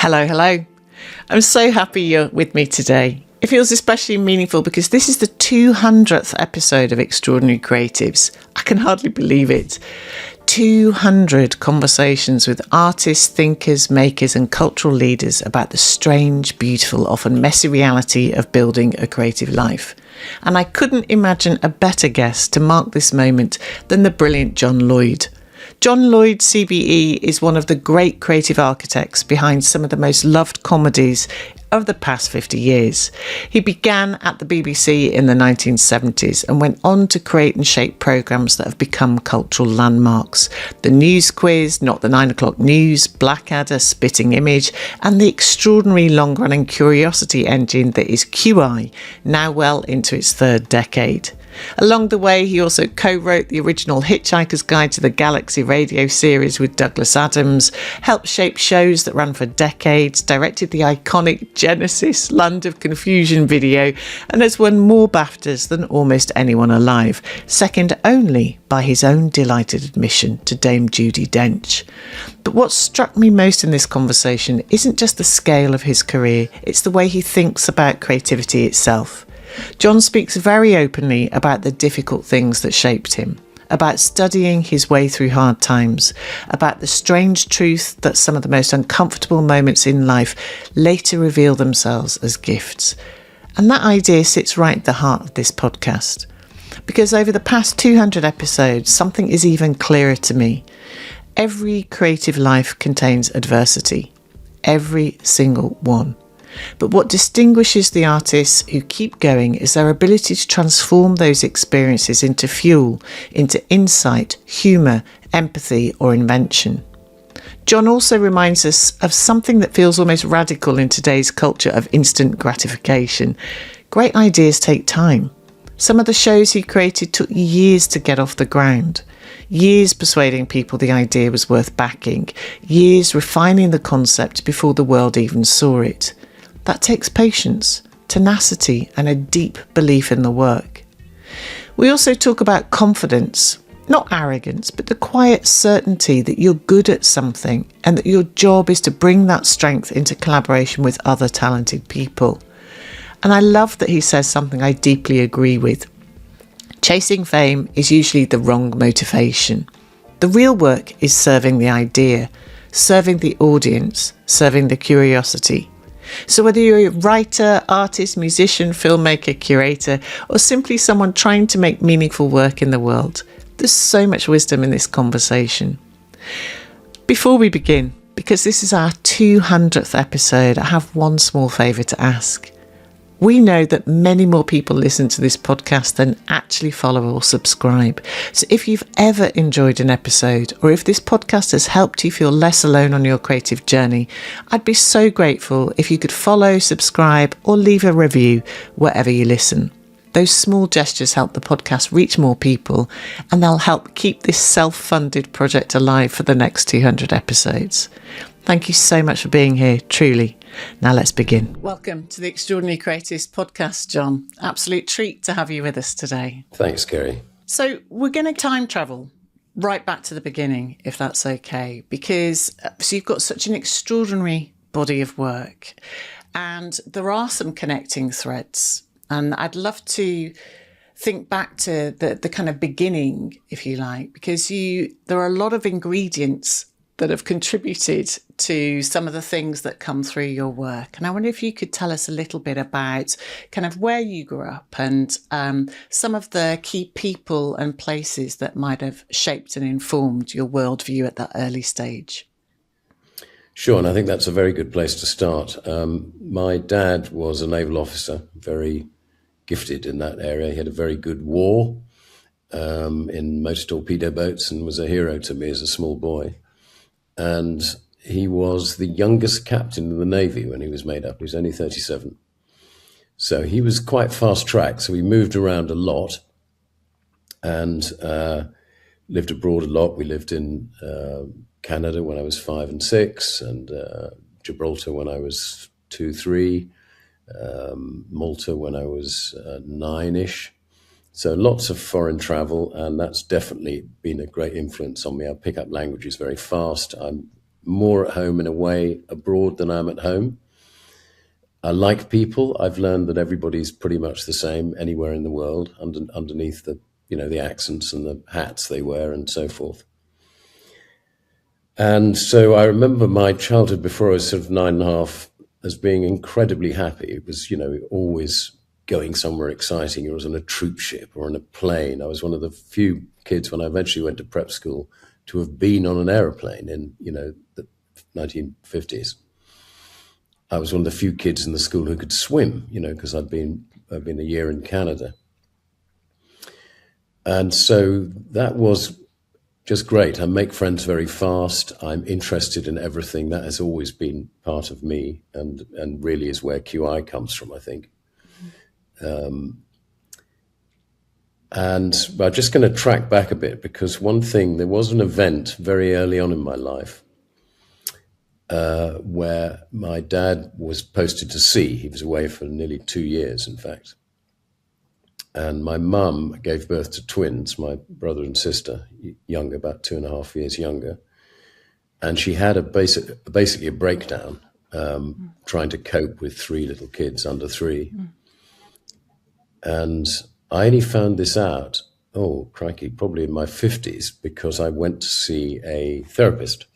Hello, hello. I'm so happy you're with me today. It feels especially meaningful because this is the 200th episode of Extraordinary Creatives. I can hardly believe it. 200 conversations with artists, thinkers, makers and cultural leaders about the strange, beautiful, often messy reality of building a creative life. And I couldn't imagine a better guest to mark this moment than the brilliant John Lloyd. John Lloyd CBE is one of the great creative architects behind some of the most loved comedies of the past 50 years. He began at the BBC in the 1970s and went on to create and shape programmes that have become cultural landmarks. The News Quiz, Not the 9 o'clock News, Blackadder, Spitting Image, and the extraordinary long-running curiosity engine that is QI, now well into its third decade. Along the way, he also co-wrote the original Hitchhiker's Guide to the Galaxy radio series with Douglas Adams, helped shape shows that ran for decades, directed the iconic Genesis Land of Confusion video, and has won more BAFTAs than almost anyone alive, second only by his own delighted admission to Dame Judi Dench. But what struck me most in this conversation isn't just the scale of his career, it's the way he thinks about creativity itself. John speaks very openly about the difficult things that shaped him, about studying his way through hard times, about the strange truth that some of the most uncomfortable moments in life later reveal themselves as gifts. And that idea sits right at the heart of this podcast. Because over the past 200 episodes, something is even clearer to me. Every creative life contains adversity. Every single one. But what distinguishes the artists who keep going is their ability to transform those experiences into fuel, into insight, humour, empathy or invention. John also reminds us of something that feels almost radical in today's culture of instant gratification. Great ideas take time. Some of the shows he created took years to get off the ground. Years persuading people the idea was worth backing. Years refining the concept before the world even saw it. That takes patience, tenacity and a deep belief in the work. We also talk about confidence, not arrogance, but the quiet certainty that you're good at something and that your job is to bring that strength into collaboration with other talented people. And I love that he says something I deeply agree with. Chasing fame is usually the wrong motivation. The real work is serving the idea, serving the audience, serving the curiosity. So whether you're a writer, artist, musician, filmmaker, curator, or simply someone trying to make meaningful work in the world, there's so much wisdom in this conversation. Before we begin, because this is our 200th episode, I have one small favour to ask. We know that many more people listen to this podcast than actually follow or subscribe. So if you've ever enjoyed an episode, or if this podcast has helped you feel less alone on your creative journey, I'd be so grateful if you could follow, subscribe, or leave a review wherever you listen. Those small gestures help the podcast reach more people, and they'll help keep this self-funded project alive for the next 200 episodes. Thank you so much for being here, truly. Now let's begin. Welcome to the Extraordinary Creatives podcast, John. Absolute treat to have you with us today. Thanks, Kerry. So we're going to time travel right back to the beginning, if that's okay, because you've got such an extraordinary body of work and there are some connecting threads. And I'd love to think back to the kind of beginning, if you like, because there are a lot of ingredients that have contributed to some of the things that come through your work. And I wonder if you could tell us a little bit about kind of where you grew up and some of the key people and places that might have shaped and informed your worldview at that early stage. Sure, and I think that's a very good place to start. My dad was a naval officer, very gifted in that area. He had a very good war in motor torpedo boats and was a hero to me as a small boy. And he was the youngest captain in the Navy when he was made up. He was only 37. So he was quite fast track. So we moved around a lot and lived abroad a lot. We lived in Canada when I was 5 and 6 and Gibraltar when I was 2, 3, Malta when I was 9-ish. So lots of foreign travel, and that's definitely been a great influence on me. I pick up languages very fast. I'm more at home in a way abroad than I am at home. I like people. I've learned that everybody's pretty much the same anywhere in the world, underneath the, the accents and the hats they wear and so forth. And so I remember my childhood before I was sort of 9.5 as being incredibly happy. It was, always going somewhere exciting. It was on a troop ship or on a plane. I was one of the few kids when I eventually went to prep school to have been on an aeroplane in, the 1950s. I was one of the few kids in the school who could swim, because I'd been a year in Canada. And so that was just great. I make friends very fast. I'm interested in everything. That has always been part of me and really is where QI comes from, I think. And I'm just going to track back a bit because there was an event very early on in my life where my dad was posted to sea. He was away for nearly 2 years, in fact. And my mum gave birth to twins, my brother and sister, younger, about 2.5 years younger. And she had basically a breakdown trying to cope with 3 little kids under 3. And I only found this out, probably in my 50s, because I went to see a therapist.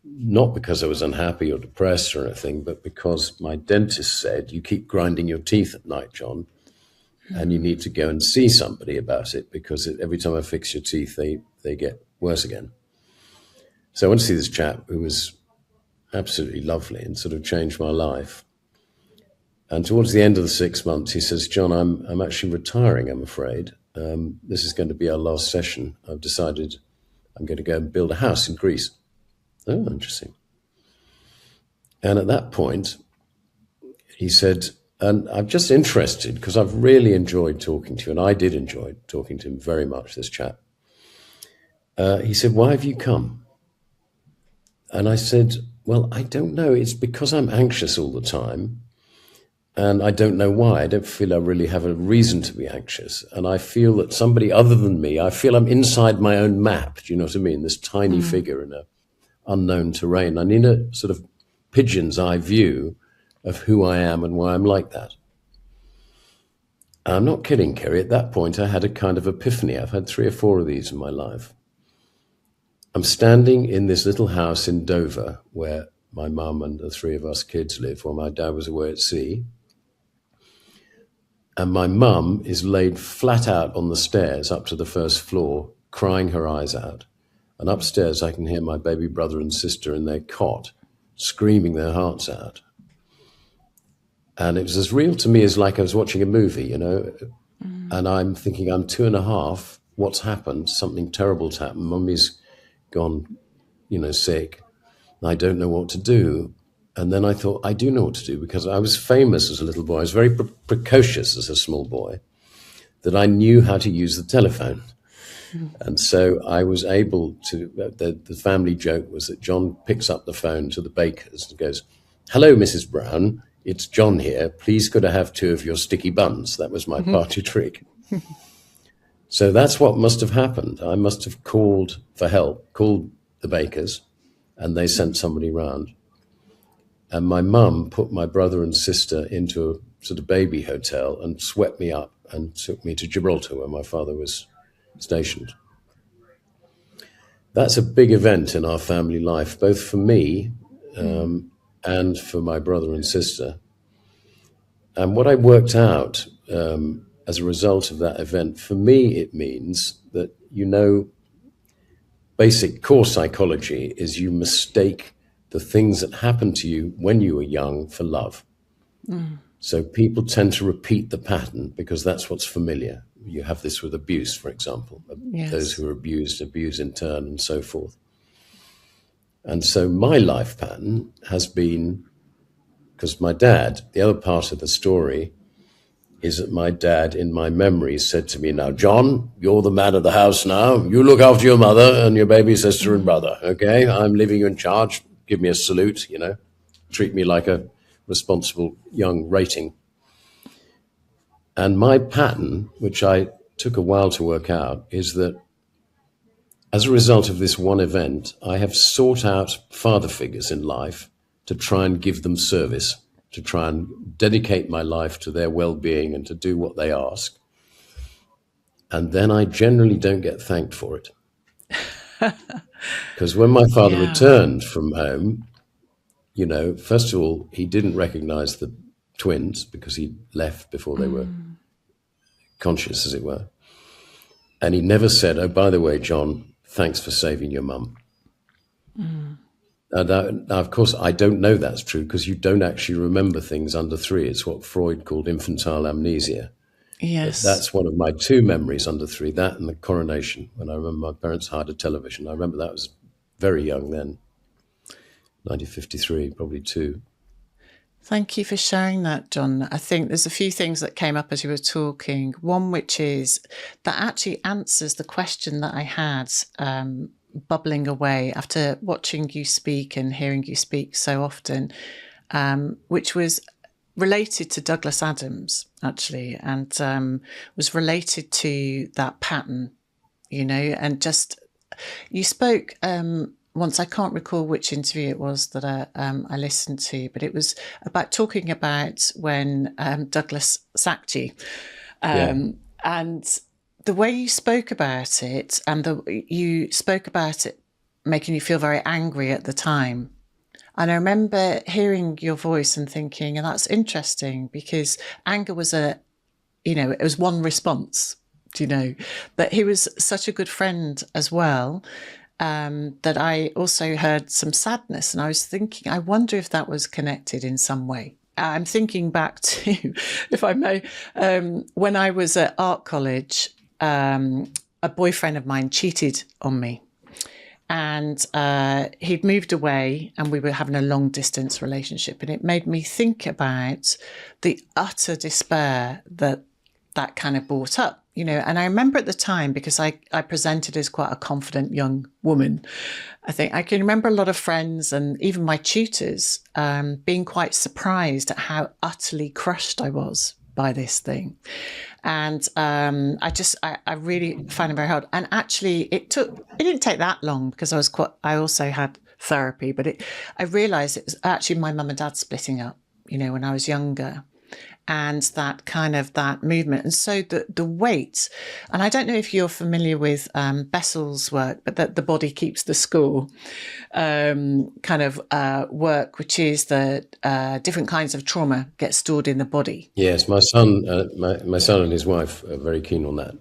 Not because I was unhappy or depressed or anything, but because my dentist said, you keep grinding your teeth at night, John, and you need to go and see somebody about it because every time I fix your teeth, they get worse again. So I went to see this chap who was absolutely lovely and sort of changed my life. And towards the end of the 6 months, he says, John, I'm actually retiring, I'm afraid. This is going to be our last session. I've decided I'm going to go and build a house in Greece. Oh, interesting. And at that point, he said, and I'm just interested because I've really enjoyed talking to you, and I did enjoy talking to him very much, this chap. He said, why have you come? And I said, well, I don't know. It's because I'm anxious all the time. And I don't know why. I don't feel I really have a reason to be anxious. And I feel that somebody other than me, I feel I'm inside my own map. Do you know what I mean? This tiny figure in a unknown terrain. I need a sort of pigeon's eye view of who I am and why I'm like that. I'm not kidding, Kerry. At that point, I had a kind of epiphany. I've had 3 or 4 of these in my life. I'm standing in this little house in Dover where my mum and the 3 of us kids live, while my dad was away at sea. And my mum is laid flat out on the stairs up to the first floor, crying her eyes out. And upstairs, I can hear my baby brother and sister in their cot, screaming their hearts out. And it was as real to me as like I was watching a movie, And I'm thinking, I'm 2.5. What's happened? Something terrible's happened. Mummy's gone, sick. I don't know what to do. And then I thought, I do know what to do, because I was famous as a little boy. I was very precocious as a small boy, that I knew how to use the telephone. And so I was able to, the family joke was that John picks up the phone to the bakers and goes, hello, Mrs. Brown, it's John here. Please could I have 2 of your sticky buns? That was my party trick. So that's what must have happened. I must have called for help, called the bakers, and they sent somebody round. And my mum put my brother and sister into a sort of baby hotel and swept me up and took me to Gibraltar, where my father was stationed. That's a big event in our family life, both for me and for my brother and sister. And what I worked out as a result of that event, for me, it means that, basic core psychology is you mistake the things that happened to you when you were young for love. So people tend to repeat the pattern because that's what's familiar. You have this with abuse, for example. Yes. Those who are abused abuse in turn and so forth. And so my life pattern has been, because my dad, the other part of the story is that my dad, in my memories, said to me, now, John, you're the man of the house now. You look after your mother and your baby sister and brother, okay? I'm leaving you in charge. Give me a salute, Treat me like a responsible young rating. And my pattern, which I took a while to work out, is that as a result of this one event, I have sought out father figures in life to try and give them service, to try and dedicate my life to their well-being and to do what they ask. And then I generally don't get thanked for it. Because when my father Yeah. returned from home, first of all, he didn't recognize the twins because he left before they were conscious, as it were. And he never said, "Oh, by the way, John, thanks for saving your mum." Now, of course, I don't know that's true because you don't actually remember things under 3. It's what Freud called infantile amnesia. Yes. But that's one of my 2 memories under 3, that and the coronation, when I remember my parents hired a television. I remember that was very young then, 1953, probably 2. Thank you for sharing that, John. I think there's a few things that came up as you were talking. One, which is that actually answers the question that I had bubbling away after watching you speak and hearing you speak so often, which was related to Douglas Adams, actually, and was related to that pattern, and just you spoke once, I can't recall which interview it was that I listened to, but it was about talking about when Douglas sacked you. And the way you spoke about it, and you spoke about it making you feel very angry at the time. And I remember hearing your voice and thinking, and that's interesting because anger was it was one response, but he was such a good friend as well. That I also heard some sadness, and I was thinking, I wonder if that was connected in some way. I'm thinking back to, if I may, when I was at art college, a boyfriend of mine cheated on me, and he'd moved away, and we were having a long distance relationship, and it made me think about the utter despair that kind of brought up. And I remember at the time, because I presented as quite a confident young woman, I think I can remember a lot of friends and even my tutors being quite surprised at how utterly crushed I was by this thing. And I really found it very hard. And actually it didn't take that long because I also had therapy, but I realized it was actually my mum and dad splitting up, when I was younger. And that kind of that movement. And so the weight, and I don't know if you're familiar with Bessel's work, but that the body keeps the score work, which is that different kinds of trauma get stored in the body. Yes, my son and his wife are very keen on that.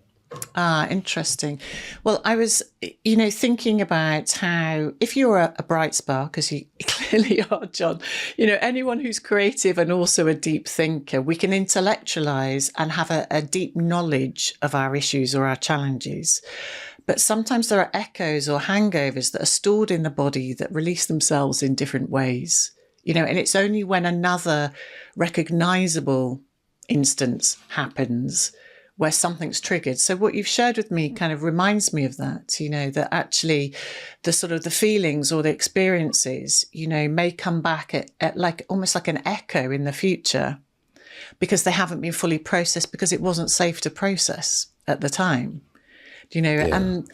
Interesting. Well, I was, thinking about how if you're a bright spark, because you clearly are, John, anyone who's creative and also a deep thinker, we can intellectualize and have a deep knowledge of our issues or our challenges. But sometimes there are echoes or hangovers that are stored in the body that release themselves in different ways, and it's only when another recognizable instance happens where something's triggered. So what you've shared with me kind of reminds me of that, that actually the sort of the feelings or the experiences, may come back at like almost like an echo in the future because they haven't been fully processed because it wasn't safe to process at the time, Yeah. And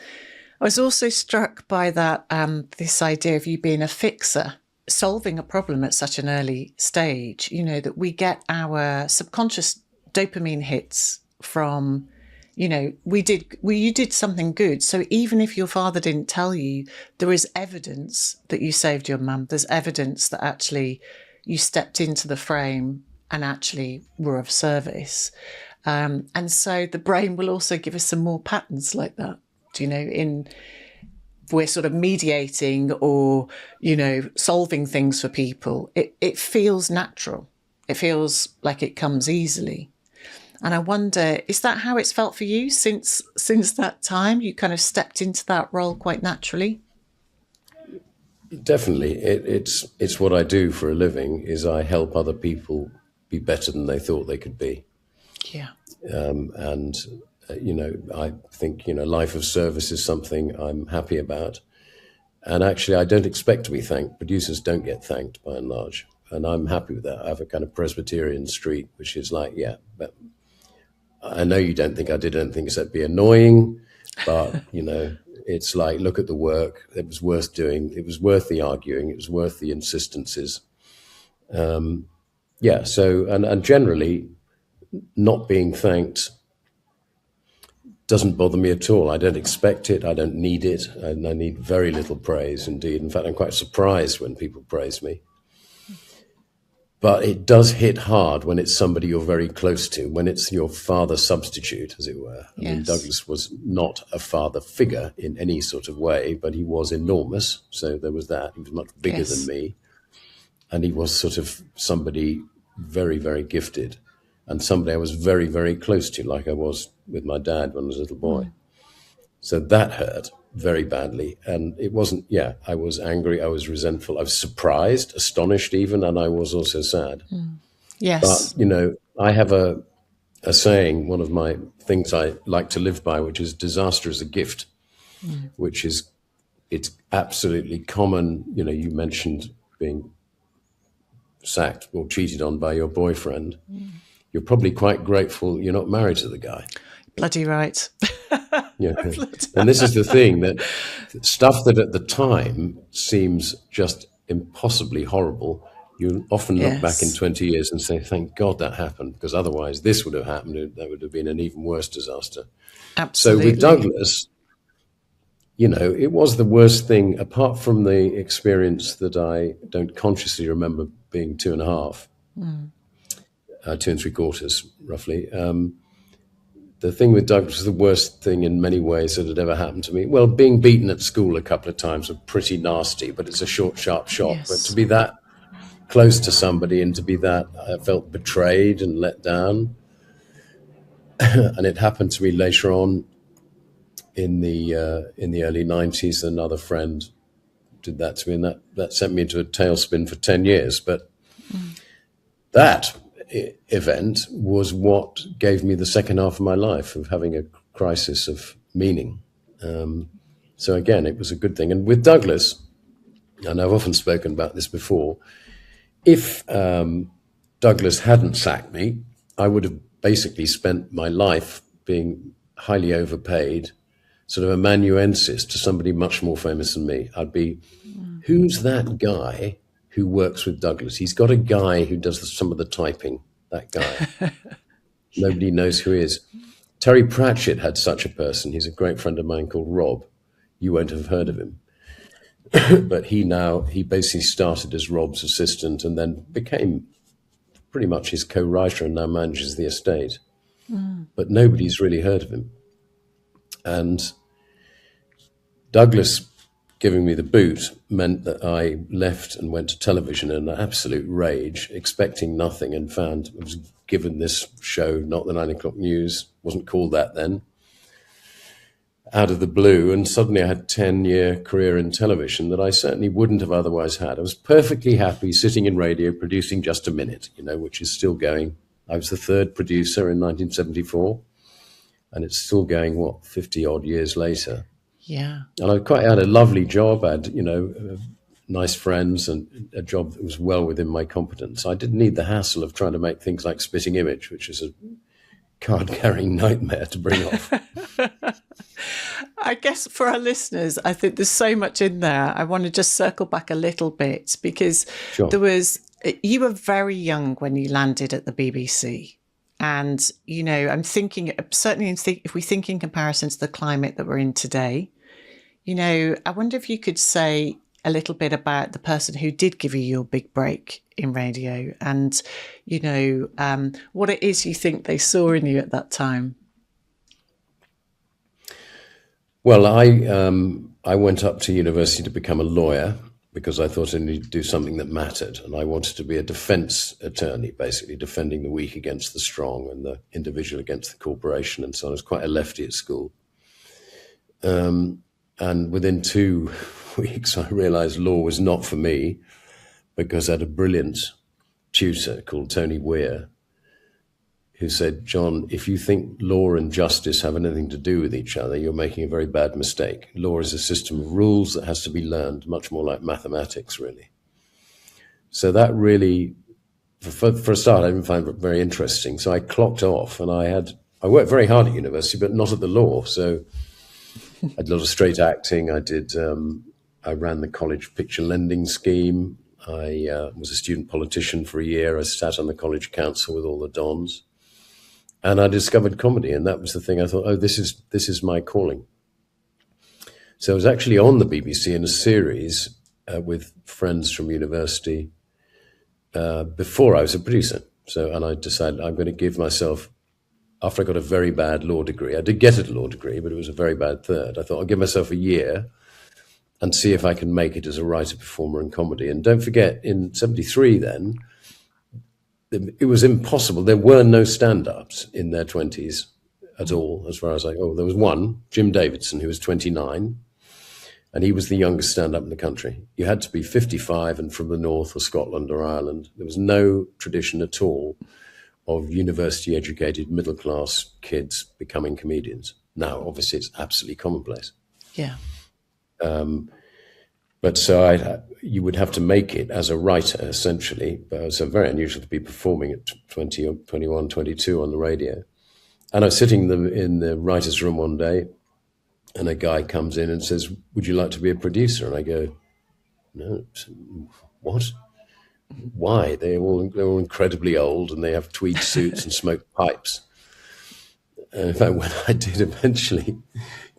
I was also struck by that, this idea of you being a fixer, solving a problem at such an early stage, that we get our subconscious dopamine hits from, you did something good. So even if your father didn't tell you, there is evidence that you saved your mum. There's evidence that actually you stepped into the frame and actually were of service. And so the brain will also give us some more patterns like that, we're sort of mediating or, solving things for people. It feels natural. It feels like it comes easily. And I wonder, is that how it's felt for you since that time? You kind of stepped into that role quite naturally? Definitely. It's what I do for a living, is I help other people be better than they thought they could be. Yeah. I think, life of service is something I'm happy about. And actually, I don't expect to be thanked. Producers don't get thanked by and large. And I'm happy with that. I have a kind of Presbyterian streak, which is like, but I know you don't think I did anything except be annoying, but, it's like, look at the work. It was worth doing. It was worth the arguing. It was worth the insistences. Yeah. So, and generally not being thanked doesn't bother me at all. I don't expect it. I don't need it. And I need very little praise indeed. In fact, I'm quite surprised when people praise me. But it does hit hard when it's somebody you're very close to, when it's your father substitute, as it were. I mean, Douglas was not a father figure in any sort of way, but he was enormous. So there was that. He was much bigger than me. And he was sort of somebody very, very gifted, and somebody I was very, very close to, like I was with my dad when I was a little boy. So that hurt very badly. And it wasn't, I was angry, I was resentful, I was surprised, astonished even, and I was also sad. Yes. But, I have a saying, one of my things I like to live by, which is disaster is a gift, which is, it's absolutely common. You mentioned being sacked or cheated on by your boyfriend. You're probably quite grateful you're not married to the guy. Bloody right. Yeah. And this is the thing, that stuff that at the time seems just impossibly horrible, you often look back in 20 years and say, thank God that happened, because otherwise this would have happened. That would have been an even worse disaster. Absolutely. So with Douglas, it was the worst thing, apart from the experience that I don't consciously remember being 2.5, 2 3/4, roughly. The thing with Douglas was the worst thing in many ways that had ever happened to me. Well, being beaten at school a couple of times was pretty nasty, but it's a short, sharp shock. But to be that close to somebody and to be that, I felt betrayed and let down. And it happened to me later on in the early 90s. Another friend did that to me, and that sent me into a tailspin for 10 years. But that event was what gave me the second half of my life, of having a crisis of meaning. So again, it was a good thing. And with Douglas, and I've often spoken about this before, if Douglas hadn't sacked me, I would have basically spent my life being highly overpaid, sort of amanuensis to somebody much more famous than me. I'd be, who's that guy who works with Douglas? He's got a guy who does some of the typing, that guy. Nobody knows who he is. Terry Pratchett had such a person. He's a great friend of mine called Rob. You won't have heard of him. But he basically started as Rob's assistant and then became pretty much his co-writer and now manages the estate. But nobody's really heard of him. And Douglas giving me the boot meant that I left and went to television in an absolute rage, expecting nothing, and found I was given this show, not the 9 o'clock news, wasn't called that then, out of the blue. And suddenly I had a 10-year career in television that I certainly wouldn't have otherwise had. I was perfectly happy sitting in radio, producing Just a Minute, which is still going. I was the third producer in 1974, and it's still going, 50 odd years later. Yeah. And I had a lovely job. I had, nice friends and a job that was well within my competence. I didn't need the hassle of trying to make things like Spitting Image, which is a card-carrying nightmare to bring off. I guess for our listeners, I think there's so much in there. I want to just circle back a little bit because you were very young when you landed at the BBC. And, I'm thinking, certainly if we think in comparison to the climate that we're in today, I wonder if you could say a little bit about the person who did give you your big break in radio and, what it is you think they saw in you at that time. Well, I went up to university to become a lawyer because I thought I needed to do something that mattered. And I wanted to be a defense attorney, basically defending the weak against the strong and the individual against the corporation and so on. I was quite a lefty at school. And within 2 weeks, I realized law was not for me because I had a brilliant tutor called Tony Weir who said, John, if you think law and justice have anything to do with each other, you're making a very bad mistake. Law is a system of rules that has to be learned, much more like mathematics, really. So that really, for a start, I didn't find it very interesting. So I clocked off and I worked very hard at university, but not at the law. So I did a lot of straight acting. I ran the college picture lending scheme. I was a student politician for a year. I sat on the college council with all the dons. And I discovered comedy, and that was the thing. I thought, oh, this is my calling. So I was actually on the BBC in a series with friends from university before I was a producer. And I decided I'm going to give myself, after I got a very bad law degree, I did get a law degree, but it was a very bad third. I thought I'll give myself a year and see if I can make it as a writer, performer in comedy. And don't forget, in 73 then, it was impossible. There were no stand-ups in their 20s at all, as far as there was one, Jim Davidson, who was 29, and he was the youngest stand-up in the country. You had to be 55 and from the north or Scotland or Ireland. There was no tradition at all of university-educated middle-class kids becoming comedians. Now, obviously, it's absolutely commonplace. Yeah. But so you would have to make it as a writer, essentially. But so very unusual to be performing at 20 or 21, 22 on the radio. And I was sitting in the writer's room one day, and a guy comes in and says, would you like to be a producer? And I go, no, what? Why? They're all incredibly old, and they have tweed suits and smoke pipes. And in fact, when I did eventually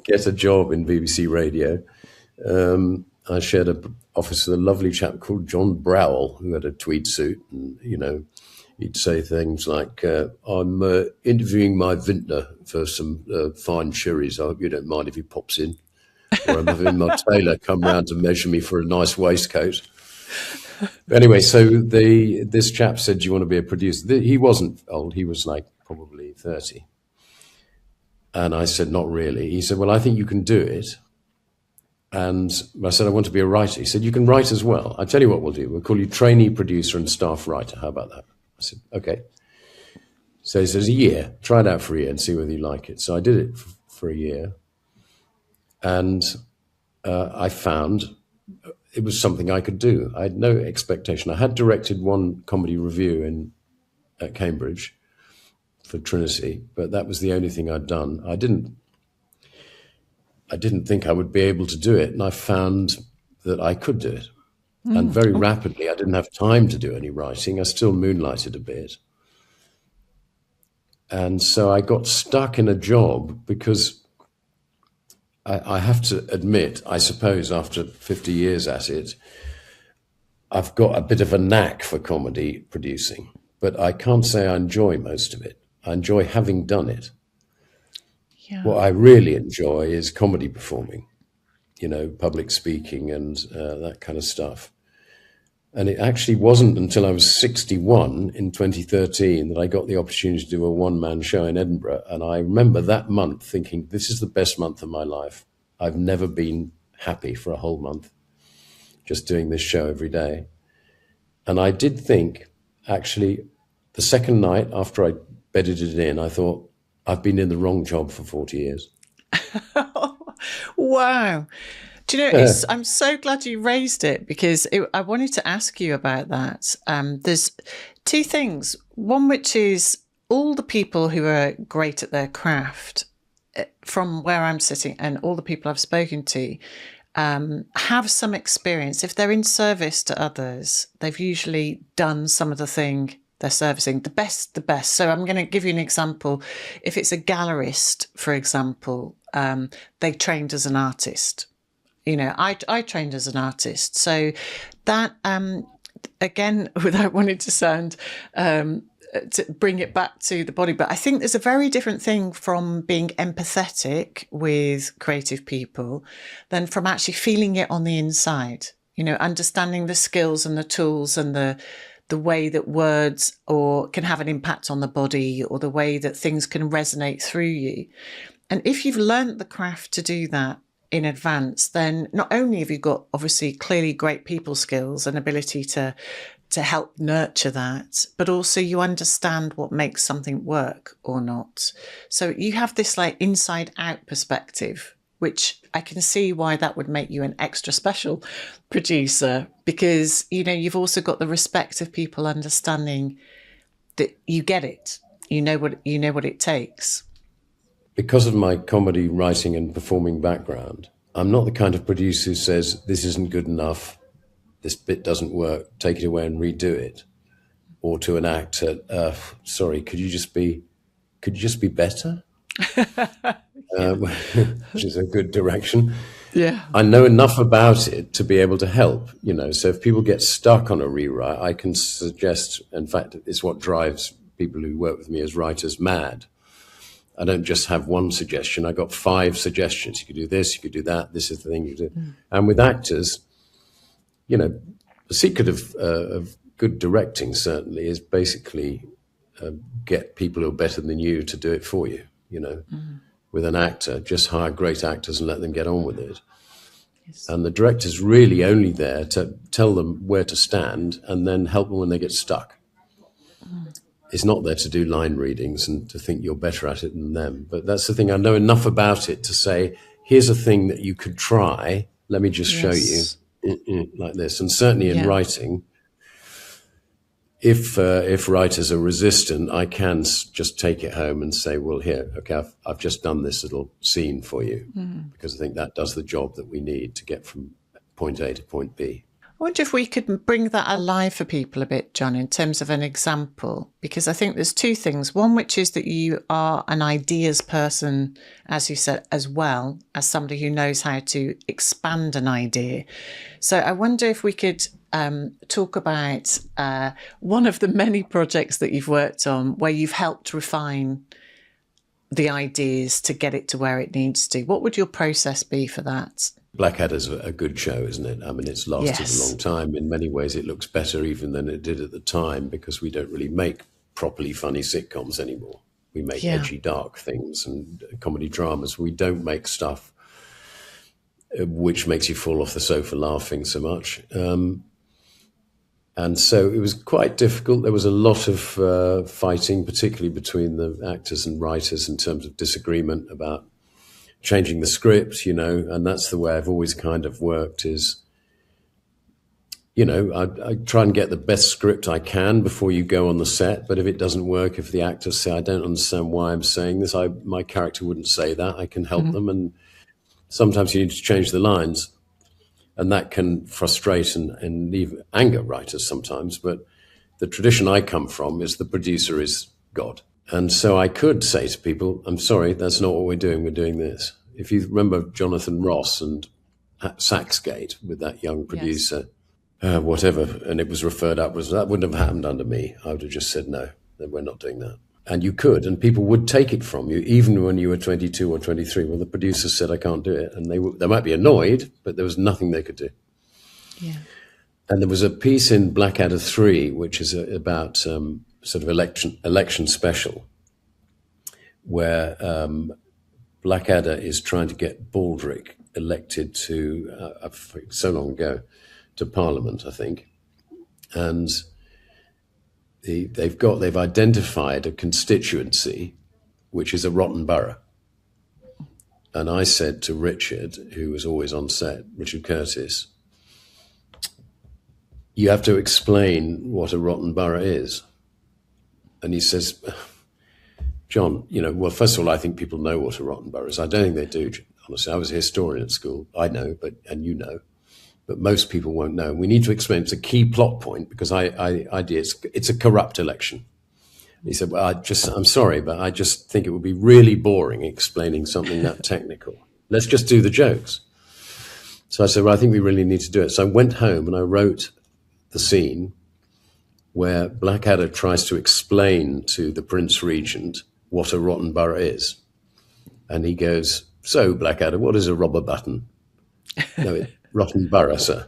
get a job in BBC Radio, I shared an office with a lovely chap called John Browell, who had a tweed suit, and he'd say things like, "I'm interviewing my vintner for some fine sherries. I hope you don't mind if he pops in." Or I'm having my tailor come round to measure me for a nice waistcoat. But anyway, so this chap said, "Do you want to be a producer?" He wasn't old; he was like probably 30. And I said, "Not really." He said, "Well, I think you can do it." And I said, "I want to be a writer." He said, "You can write as well. I tell you what we'll do. We'll call you trainee producer and staff writer. How about that?" I said, "Okay." So he says, "A year. Try it out for a year and see whether you like it." So I did it for a year. And I found it was something I could do. I had no expectation. I had directed one comedy review at Cambridge for Trinity, but that was the only thing I'd done. I didn't think I would be able to do it, and I found that I could do it. And very rapidly, I didn't have time to do any writing. I still moonlighted a bit. And so I got stuck in a job because I have to admit, I suppose after 50 years at it, I've got a bit of a knack for comedy producing, but I can't say I enjoy most of it. I enjoy having done it. Yeah. What I really enjoy is comedy performing, public speaking and that kind of stuff. And it actually wasn't until I was 61 in 2013 that I got the opportunity to do a one-man show in Edinburgh. And I remember that month thinking, this is the best month of my life. I've never been happy for a whole month, just doing this show every day. And I did think, actually, the second night after I bedded it in, I thought, I've been in the wrong job for 40 years. Wow. Do you know, I'm so glad you raised it because I wanted to ask you about that. There's two things. One, which is all the people who are great at their craft from where I'm sitting and all the people I've spoken to have some experience. If they're in service to others, they've usually done some of the thing they're servicing, the best. So I'm going to give you an example. If it's a gallerist, for example, they trained as an artist. I trained as an artist. So that, again, without wanting to sound, to bring it back to the body, but I think there's a very different thing from being empathetic with creative people than from actually feeling it on the inside, understanding the skills and the tools and the way that words can have an impact on the body or the way that things can resonate through you. And if you've learned the craft to do that in advance, then not only have you got obviously clearly great people skills and ability to help nurture that, but also you understand what makes something work or not. So you have this like inside out perspective, which I can see why that would make you an extra special producer, because, you've also got the respect of people understanding that you get it. You know what it takes. because of my comedy writing and performing background, I'm not the kind of producer who says, this isn't good enough, this bit doesn't work, take it away and redo it. Or to an actor, sorry, could you just be better? Which is a good direction. Yeah. I know enough about it to be able to help, so if people get stuck on a rewrite, I can suggest, in fact, it's what drives people who work with me as writers mad. I don't just have one suggestion. I got 5 suggestions. You could do this, you could do that. This is the thing you do. And with actors, the secret of good directing certainly is basically get people who are better than you to do it for you. With an actor, just hire great actors and let them get on with it. Yes. And the director's really only there to tell them where to stand and then help them when they get stuck. It's not there to do line readings and to think you're better at it than them. But that's the thing. I know enough about it to say, here's a thing that you could try. Let me just show you like this. And certainly in writing, if writers are resistant, I can just take it home and say, well, here, okay, I've just done this little scene for you because I think that does the job that we need to get from point A to point B. I wonder if we could bring that alive for people a bit, John, in terms of an example, because I think there's 2 things. One, which is that you are an ideas person, as you said, as well as somebody who knows how to expand an idea. So I wonder if we could talk about one of the many projects that you've worked on where you've helped refine the ideas to get it to where it needs to. What would your process be for that? Blackadder's a good show, isn't it? I mean, it's lasted a long time. In many ways, it looks better even than it did at the time because we don't really make properly funny sitcoms anymore. We make edgy, dark things and comedy dramas. We don't make stuff which makes you fall off the sofa laughing so much. And so it was quite difficult. There was a lot of fighting, particularly between the actors and writers in terms of disagreement about changing the script, and that's the way I've always kind of worked is, I try and get the best script I can before you go on the set. But if it doesn't work, if the actors say, I don't understand why I'm saying this, my character wouldn't say that, I can help them. And sometimes you need to change the lines. And that can frustrate and even anger writers sometimes. But the tradition I come from is the producer is God. And so I could say to people, I'm sorry, that's not what we're doing this. If you remember Jonathan Ross and Saxgate with that young producer, whatever, and it was referred up, that wouldn't have happened under me. I would have just said, no, we're not doing that. And you could, and people would take it from you, even when you were 22 or 23. Well, the producer said, I can't do it. And they might be annoyed, but there was nothing they could do. Yeah. And there was a piece in Blackadder 3, which is about sort of election special, where Blackadder is trying to get Baldrick elected to, so long ago, to Parliament, I think. And they've identified a constituency which is a rotten borough. And I said to Richard, who was always on set, Richard Curtis, you have to explain what a rotten borough is. And he says, John, well, first of all, I think people know what a rotten borough is. I don't think they do, honestly. I was a historian at school. I know, and you know. But most people won't know. We need to explain. It's a key plot point because it's a corrupt election. And he said, well, I'm sorry, but I just think it would be really boring explaining something that technical. Let's just do the jokes. So I said, well, I think we really need to do it. So I went home and I wrote the scene where Blackadder tries to explain to the Prince Regent what a rotten borough is. And he goes, so Blackadder, what is a robber button? No, rotten borough, sir.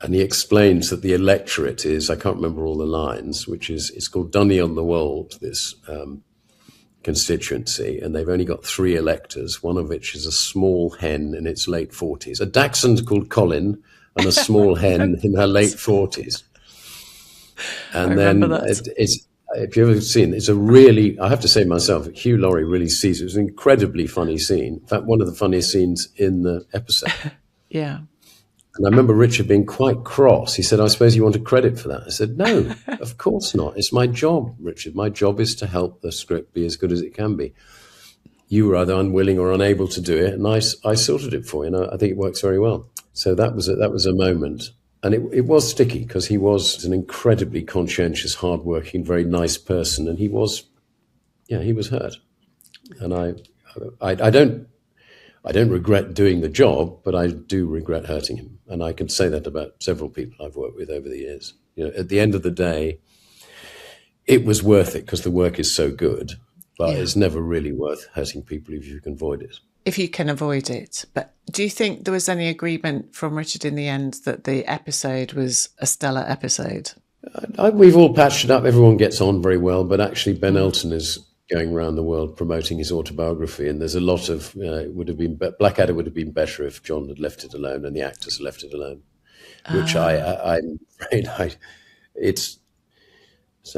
And he explains that the electorate is, I can't remember all the lines, it's called Dunny on the Wold, this constituency, and they've only got 3 electors, one of which is a small hen in its late 40s, a dachshund called Colin, and a small hen in her late 40s. And then if you've ever seen, it's a really, I have to say myself, Hugh Laurie really sees it. It was an incredibly funny scene. In fact, one of the funniest scenes in the episode. Yeah. And I remember Richard being quite cross. He said, I suppose you want a credit for that. I said, no, of course not. It's my job, Richard. My job is to help the script be as good as it can be. you were either unwilling or unable to do it, and I sorted it for you. And I think it works very well. So that was a moment. And it was sticky because he was an incredibly conscientious, hardworking, very nice person. And he was hurt. And I don't regret doing the job, but I do regret hurting him. And I can say that about several people I've worked with over the years. At the end of the day, it was worth it because the work is so good, but it's never really worth hurting people if you can avoid it. If you can avoid it. But do you think there was any agreement from Richard in the end that the episode was a stellar episode? We've all patched it up. Everyone gets on very well, but actually Ben Elton is going around the world promoting his autobiography, and there's a lot of Blackadder would have been better if John had left it alone and the actors left it alone, which I'm afraid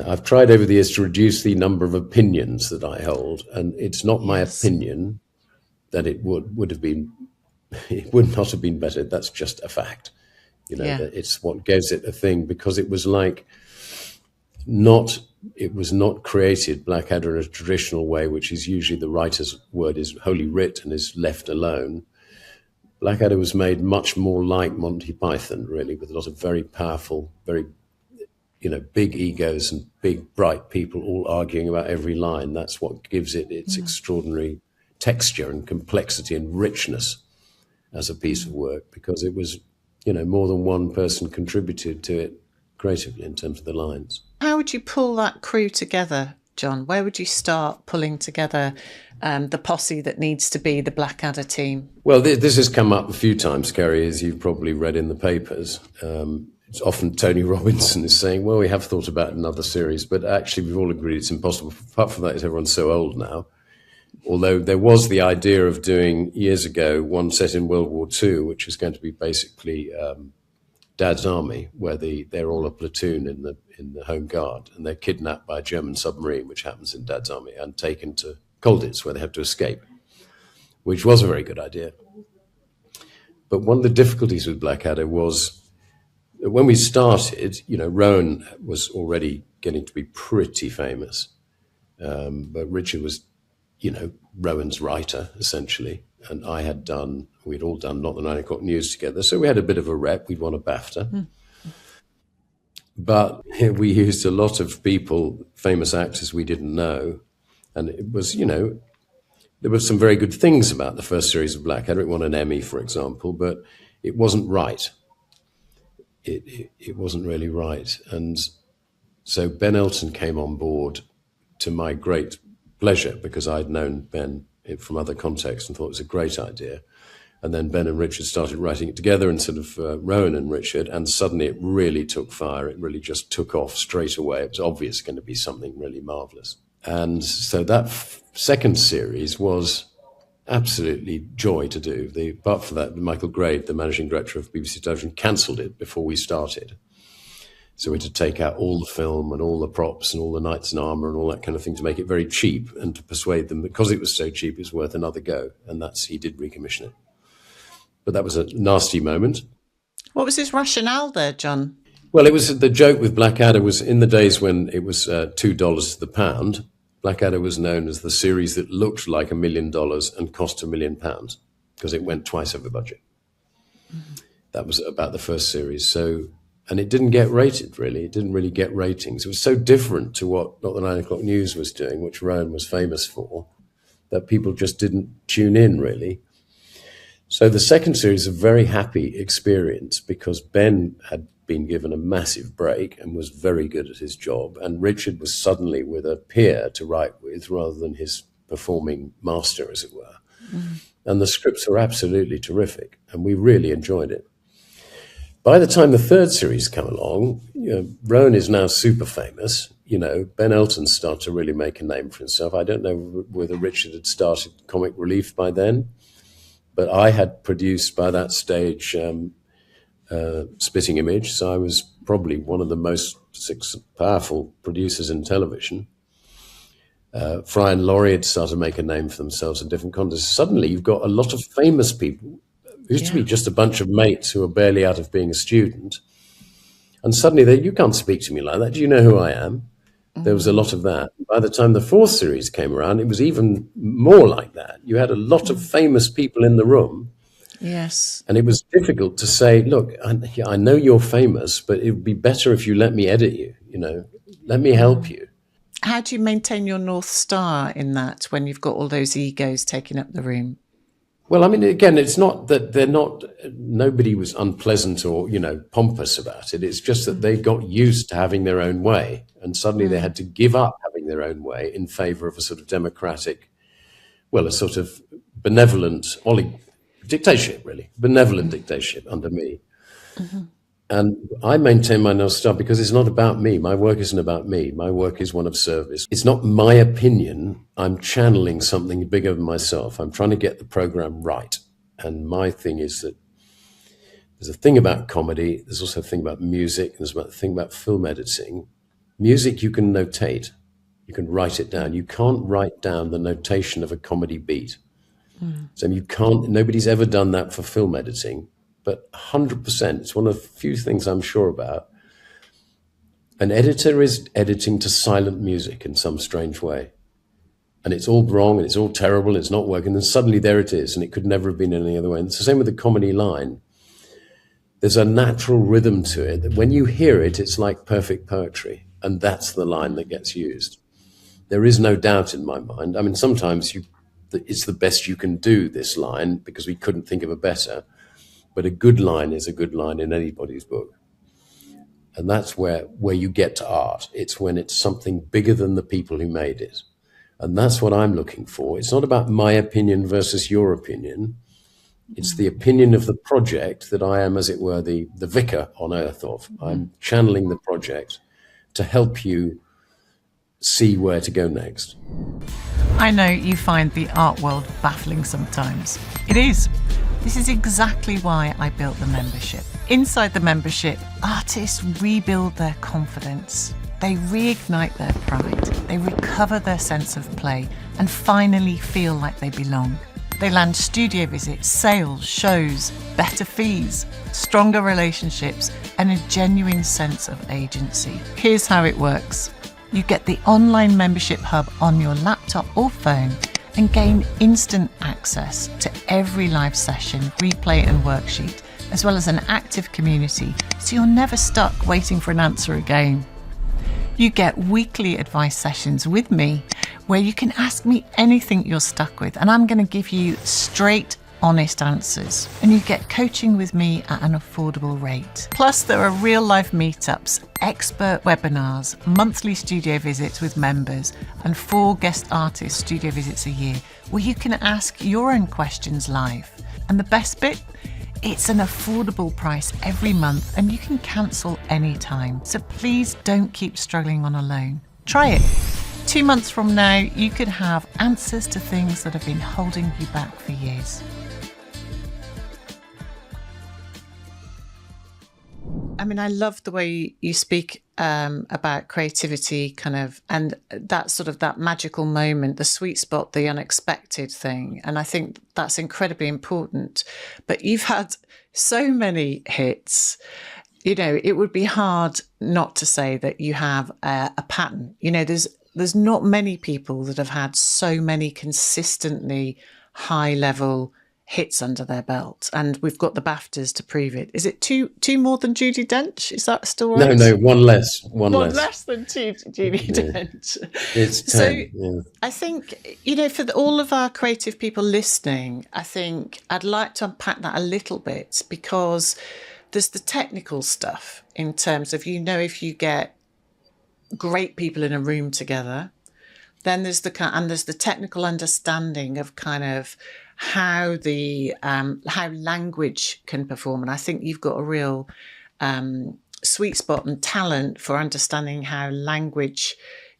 I've tried over the years to reduce the number of opinions that I hold, and it's not my opinion that it would not have been better. That's just a fact. It's what gives it a thing, because it was not created, Blackadder, in a traditional way, which is usually the writer's word is holy writ and is left alone. Blackadder was made much more like Monty Python, really, with a lot of very powerful, very big egos and big, bright people all arguing about every line. That's what gives it its extraordinary texture and complexity and richness as a piece of work, because it was, more than one person contributed to it creatively in terms of the lines. How would you pull that crew together, John? Where would you start pulling together the posse that needs to be the Blackadder team? Well, this has come up a few times, Kerry, as you've probably read in the papers. It's often Tony Robinson is saying, well, we have thought about another series, but actually we've all agreed it's impossible. Apart from that, everyone's so old now. Although there was the idea of doing, years ago, one set in World War II, which was going to be basically Dad's Army, where they're all a platoon in the Home Guard, and they're kidnapped by a German submarine, which happens in Dad's Army, and taken to Colditz, where they have to escape, which was a very good idea. But one of the difficulties with Blackadder was that when we started, Rowan was already getting to be pretty famous, but Richard was, Rowan's writer, essentially, and we'd all done Not the 9 O'Clock News together, so we had a bit of a rep. We'd won a BAFTA. But we used a lot of people, famous actors we didn't know, and it was, there were some very good things about the first series of Blackadder. It won an Emmy, for example, but it wasn't right. It wasn't really right. And so Ben Elton came on board, to my great pleasure, because I'd known Ben from other contexts and thought it was a great idea. And then Ben and Richard started writing it together instead of Rowan and Richard, and suddenly it really took fire. It really just took off straight away. It was obvious going to be something really marvellous. And so that second series was absolutely joy to do. Apart from that, Michael Grade, the managing director of BBC Television, cancelled it before we started. So we had to take out all the film and all the props and all the knights in armour and all that kind of thing to make it very cheap, and to persuade them, because it was so cheap, it's worth another go. And he did recommission it. But that was a nasty moment. What was his rationale there, John? Well, it was the joke with Blackadder was, in the days when it was $2 to the pound, Blackadder was known as the series that looked like $1 million and cost £1 million, because it went twice over budget. That was about the first series. And it didn't get rated, really. It didn't really get ratings. It was so different to what Not the 9 O'Clock News was doing, which Rowan was famous for, that people just didn't tune in, really. So the second series is a very happy experience, because Ben had been given a massive break and was very good at his job, and Richard was suddenly with a peer to write with rather than his performing master, as it were. And the scripts were absolutely terrific, and we really enjoyed it. By the time the third series come along, Rowan is now super famous. Ben Elton started to really make a name for himself. I don't know whether Richard had started Comic Relief by then, but I had produced by that stage Spitting Image, so I was probably one of the most powerful producers in television. Fry and Laurie had started to make a name for themselves in different contests. Suddenly you've got a lot of famous people. It used to be just a bunch of mates who were barely out of being a student. And suddenly you can't speak to me like that. Do you know who I am? There was a lot of that. By the time the fourth series came around, it was even more like that. You had a lot of famous people in the room, Yes. and it was difficult to say, look, I know you're famous, but it would be better if you let me edit you, let me help you. How do you maintain your North Star in that when you've got all those egos taking up the room? Well, I mean, again, it's not that nobody was unpleasant or, pompous about it. It's just that they got used to having their own way, and suddenly they had to give up having their own way in favor of a sort of democratic, a sort of benevolent dictatorship, really, benevolent dictatorship under me. And I maintain my North Star because it's not about me. My work isn't about me. My work is one of service. It's not my opinion. I'm channeling something bigger than myself. I'm trying to get the program right. And my thing is that there's a thing about comedy. There's also a thing about music. There's a thing about film editing. Music, you can notate. You can write it down. You can't write down the notation of a comedy beat. So you can't, nobody's ever done that for film editing. But 100%, it's one of the few things I'm sure about. An editor is editing to silent music in some strange way. And it's all wrong, and it's all terrible, and it's not working. And suddenly there it is, and it could never have been any other way. And it's the same with the comedy line. There's a natural rhythm to it that when you hear it, it's like perfect poetry. And that's the line that gets used. There is no doubt in my mind. I mean, sometimes it's the best you can do, this line, because we couldn't think of a better. But a good line is a good line in anybody's book. And that's where you get to art. It's when it's something bigger than the people who made it. And that's what I'm looking for. It's not about my opinion versus your opinion. It's the opinion of the project that I am, as it were, the vicar on earth of. I'm channeling the project to help you see where to go next. I know you find the art world baffling sometimes. It is. This is exactly why I built the membership. Inside the membership, artists rebuild their confidence. They reignite their pride. They recover their sense of play and finally feel like they belong. They land studio visits, sales, shows, better fees, stronger relationships, and a genuine sense of agency. Here's how it works. You get the online membership hub on your laptop or phone and gain instant access to every live session, replay and worksheet, as well as an active community, so you're never stuck waiting for an answer again. You get weekly advice sessions with me where you can ask me anything you're stuck with, and I'm going to give you straight, honest answers. And you get coaching with me at an affordable rate. Plus, there are real-life meetups, expert webinars, monthly studio visits with members, and 4 guest artist studio visits a year where you can ask your own questions live. And the best bit? It's an affordable price every month and you can cancel anytime. So please don't keep struggling on a loan. Try it. 2 months from now, you could have answers to things that have been holding you back for years. I mean, I love the way you speak about creativity, kind of, and that magical moment, the sweet spot, the unexpected thing. And I think that's incredibly important. But you've had so many hits, it would be hard not to say that you have a pattern. There's not many people that have had so many consistently high level hits under their belt, and we've got the BAFTAs to prove it. Is it two more than Judi Dench? Is that still right? No, one less. One less than Judi Dench. It's 10. So I think, for all of our creative people listening, I think I'd like to unpack that a little bit, because there's the technical stuff in terms of, if you get great people in a room together, then there's the technical understanding of kind of how how language can perform. And I think you've got a real sweet spot and talent for understanding how language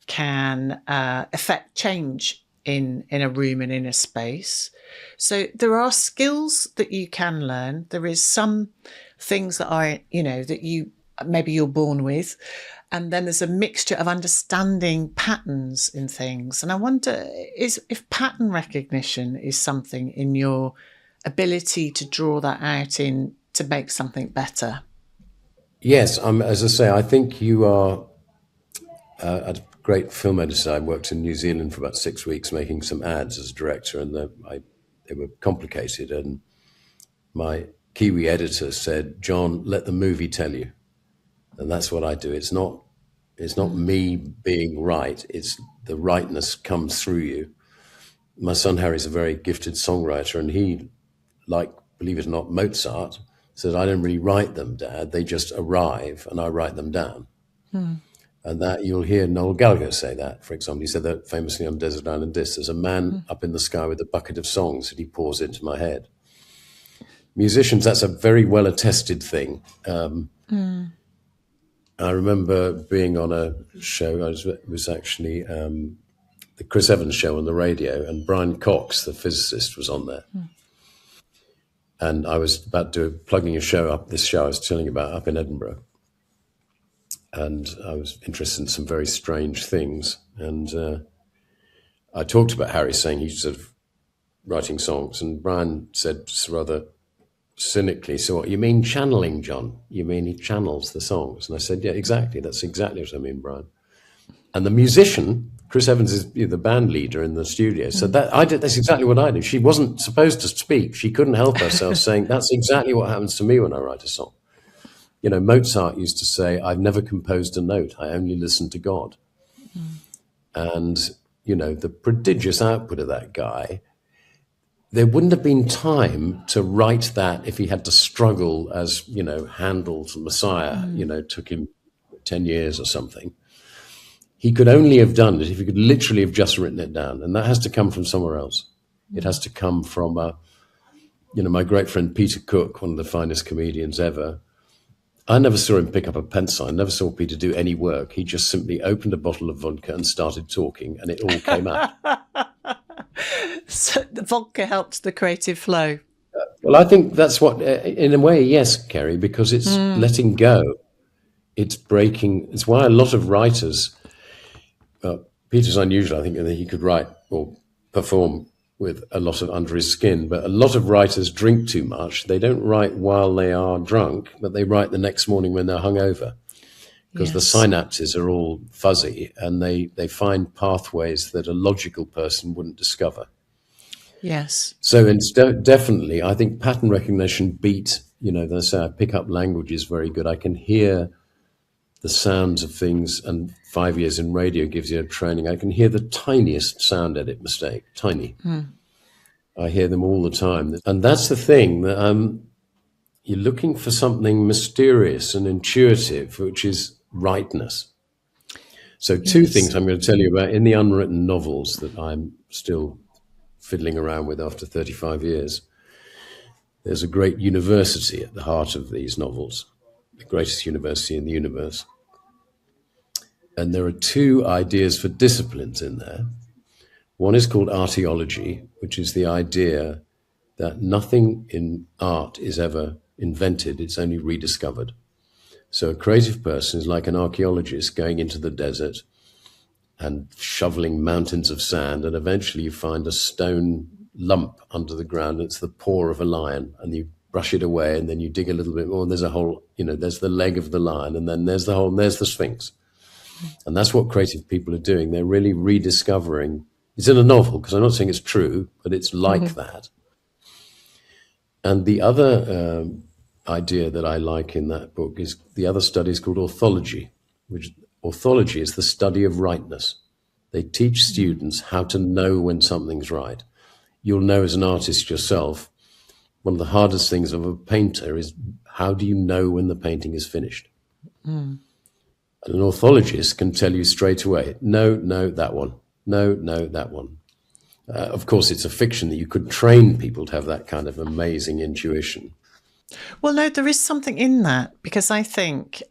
can affect change in a room and in a space. So there are skills that you can learn. There is some things that are, that maybe you're born with. And then there's a mixture of understanding patterns in things. And I wonder if pattern recognition is something in your ability to draw that out to make something better. Yes, as I say, I think you are I had a great film editor. I worked in New Zealand for about 6 weeks making some ads as a director, and they were complicated. And my Kiwi editor said, "John, let the movie tell you." And that's what I do. It's not me being right. It's the rightness comes through you. My son Harry's a very gifted songwriter, and he, like, believe it or not, Mozart, said, "I don't really write them, Dad. They just arrive and I write them down." And that you'll hear Noel Gallagher say that, for example. He said that famously on Desert Island Discs. There's a man up in the sky with a bucket of songs that he pours into my head. Musicians, that's a very well attested thing. I remember being on a show, it was actually the Chris Evans show on the radio, and Brian Cox, the physicist, was on there. And I was about plugging this show I was telling you about up in Edinburgh. And I was interested in some very strange things. And I talked about Harry saying he's sort of writing songs. And Brian said rather cynically, "So what, you mean channeling, John? You mean he channels the songs?" And I said, "Yeah, exactly. That's exactly what I mean, Brian." And the musician, Chris Evans, is the band leader in the studio. So that's exactly what I do. She wasn't supposed to speak. She couldn't help herself saying, "That's exactly what happens to me when I write a song." You know, Mozart used to say, "I've never composed a note. I only listen to God." And, you know, the prodigious output of that guy, there wouldn't have been time to write that if he had to struggle as, you know, Handel's Messiah, you know, took him 10 years or something. He could only have done it if he could literally have just written it down. And that has to come from somewhere else. It has to come from, you know, my great friend Peter Cook, one of the finest comedians ever. I never saw him pick up a pencil. I never saw Peter do any work. He just simply opened a bottle of vodka and started talking, and it all came out. So the vodka helped the creative flow. Well, I think that's what, in a way, yes, Kerry, because it's letting go. It's breaking. It's why a lot of writers, Peter's unusual, I think, that he could write or perform with a lot of under his skin, but a lot of writers drink too much. They don't write while they are drunk, but they write the next morning when they're hungover, because the synapses are all fuzzy and they find pathways that a logical person wouldn't discover. Yes. So it's definitely, I think pattern recognition beat, you know, they say I pick up languages very good. I can hear the sounds of things, and 5 years in radio gives you a training. I can hear the tiniest sound edit mistake, tiny. I hear them all the time. And that's the thing, that you're looking for something mysterious and intuitive, which is rightness. So two things I'm going to tell you about in the unwritten novels that I'm still fiddling around with after 35 years. There's a great university at the heart of these novels, the greatest university in the universe. And there are two ideas for disciplines in there. One is called archaeology, which is the idea that nothing in art is ever invented, it's only rediscovered. So a creative person is like an archaeologist going into the desert and shoveling mountains of sand, and eventually you find a stone lump under the ground. It's the paw of a lion, and you brush it away, and then you dig a little bit more, and there's a whole, you know, there's the leg of the lion, and then there's the whole, and there's the Sphinx. And that's what creative people are doing. They're really rediscovering. It's in a novel, because I'm not saying it's true, but it's like that. And the other idea that I like in that book is the other study is called orthology, which orthology is the study of rightness. They teach students how to know when something's right. You'll know as an artist yourself, one of the hardest things of a painter is how do you know when the painting is finished? An orthologist can tell you straight away, no, that one. No, that one. Of course, it's a fiction that you could train people to have that kind of amazing intuition. Well, no, there is something in that, because I think,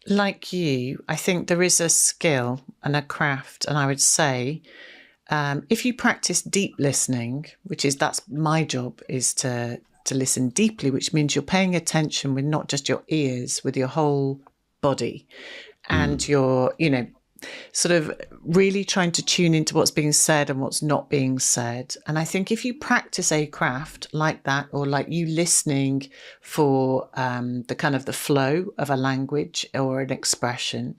like you, I think there is a skill and a craft. And I would say, if you practice deep listening, that's my job, is to listen deeply, which means you're paying attention with not just your ears, with your whole body, and you're, you know, sort of really trying to tune into what's being said and what's not being said. And I think if you practice a craft like that, or like you listening for the kind of the flow of a language or an expression,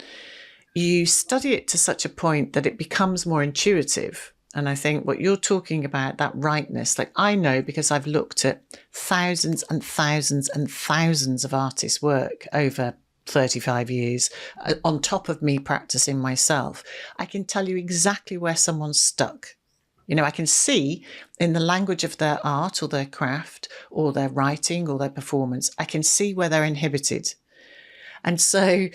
you study it to such a point that it becomes more intuitive. And I think what you're talking about, that rightness, like I know because I've looked at thousands and thousands and thousands of artists' work over 35 years, on top of me practicing myself, I can tell you exactly where someone's stuck. You know, I can see in the language of their art or their craft or their writing or their performance, I can see where they're inhibited. And so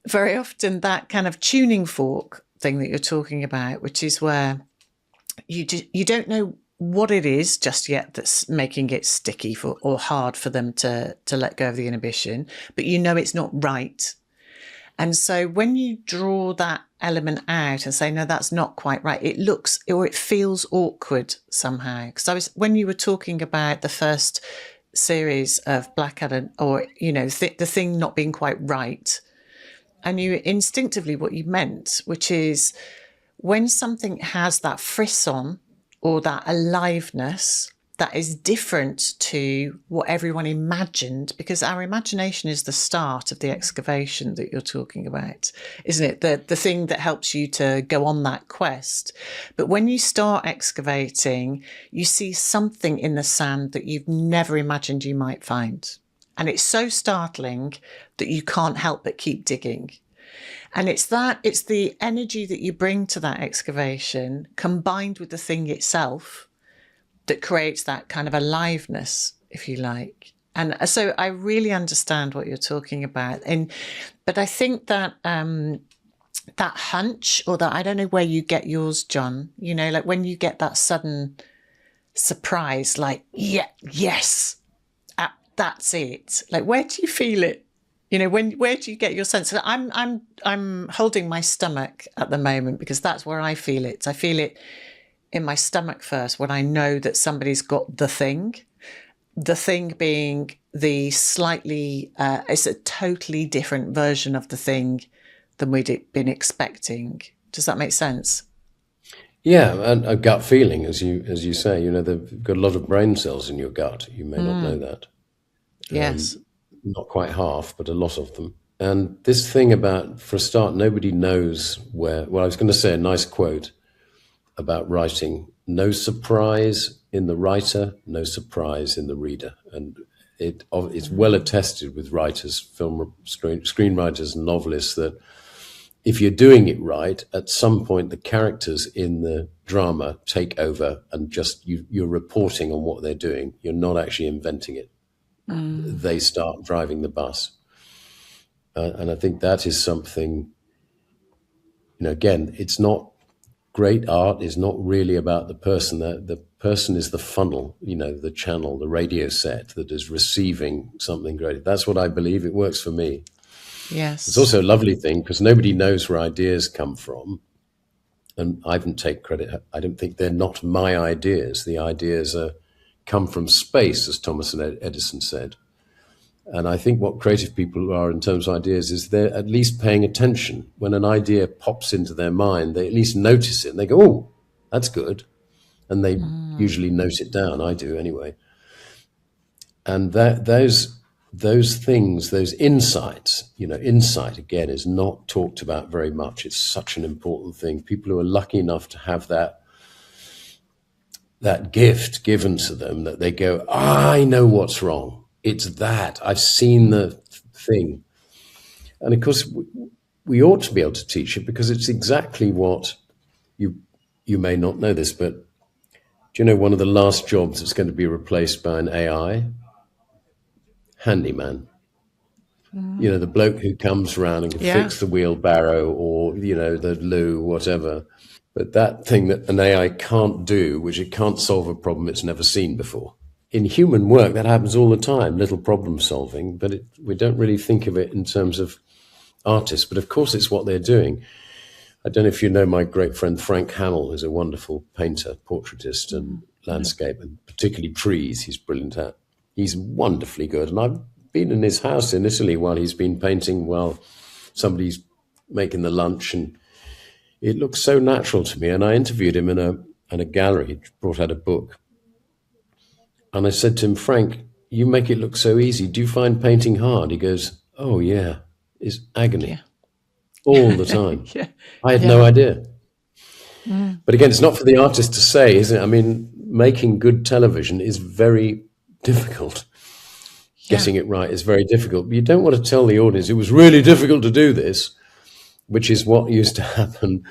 very often that kind of tuning fork thing that you're talking about, which is where you don't know what it is just yet that's making it sticky for or hard for them to let go of the inhibition, but you know it's not right. And so when you draw that element out and say, no, that's not quite right, it looks or it feels awkward somehow. Because when you were talking about the first series of Blackadder, or, you know, the thing not being quite right, I knew instinctively what you meant, which is when something has that frisson or that aliveness that is different to what everyone imagined, because our imagination is the start of the excavation that you're talking about, isn't it? The thing that helps you to go on that quest. But when you start excavating, you see something in the sand that you've never imagined you might find. And it's so startling that you can't help but keep digging. And it's the energy that you bring to that excavation combined with the thing itself that creates that kind of aliveness, if you like. And so I really understand what you're talking about. But I think that that hunch, or that, I don't know where you get yours, John, you know, like when you get that sudden surprise, like, yeah, yes, that's it. Like, where do you feel it? You know, where do you get your sense? I'm holding my stomach at the moment because that's where I feel it. I feel it in my stomach first when I know that somebody's got the thing being the slightly, it's a totally different version of the thing than we'd been expecting. Does that make sense? Yeah, and a gut feeling, as you say, you know, they've got a lot of brain cells in your gut. You may not know that. Yes. Not quite half, but a lot of them. And this thing about, for a start, nobody knows where. Well, I was going to say a nice quote about writing: no surprise in the writer, no surprise in the reader. And it's well attested with writers, screenwriters and novelists, that if you're doing it right, at some point the characters in the drama take over and just you're reporting on what they're doing. You're not actually inventing it. They start driving the bus. And I think that is something, you know, again, it's not, great art is not really about the person. The person is the funnel, you know, the channel, the radio set that is receiving something great. That's what I believe. It works for me. Yes. It's also a lovely thing because nobody knows where ideas come from. And I don't take credit. I don't think they're not my ideas. The ideas come from space, as Thomas Edison said. And I think what creative people are in terms of ideas is they're at least paying attention. When an idea pops into their mind, they at least notice it and they go, oh, that's good. And they usually note it down. I do anyway. And those things, those insights, you know, insight again is not talked about very much. It's such an important thing. People who are lucky enough to have that gift given to them, that they go, I know what's wrong. It's that. I've seen the thing. And of course, we ought to be able to teach it because it's exactly what you may not know this, but do you know one of the last jobs that's going to be replaced by an AI? Handyman. You know, the bloke who comes around and can fix the wheelbarrow or, you know, the loo, whatever. But that thing that an AI can't do, which it can't solve a problem it's never seen before. In human work, that happens all the time, little problem solving, but we don't really think of it in terms of artists. But of course, it's what they're doing. I don't know if you know my great friend Frank Hamill, who's a wonderful painter, portraitist and landscape, and particularly trees he's brilliant at. He's wonderfully good. And I've been in his house in Italy while he's been painting, while somebody's making the lunch, and it looks so natural to me. And I interviewed him in a gallery. He brought out a book. And I said to him, Frank, you make it look so easy. Do you find painting hard? He goes, oh, yeah, it's agony. all the time. Yeah. I had no Yeah. idea. But again, it's not for the artist to say, is it? I mean, making good television is very difficult. Yeah. Getting it right is very difficult. But you don't want to tell the audience it was really difficult to do this, which is what used to happen,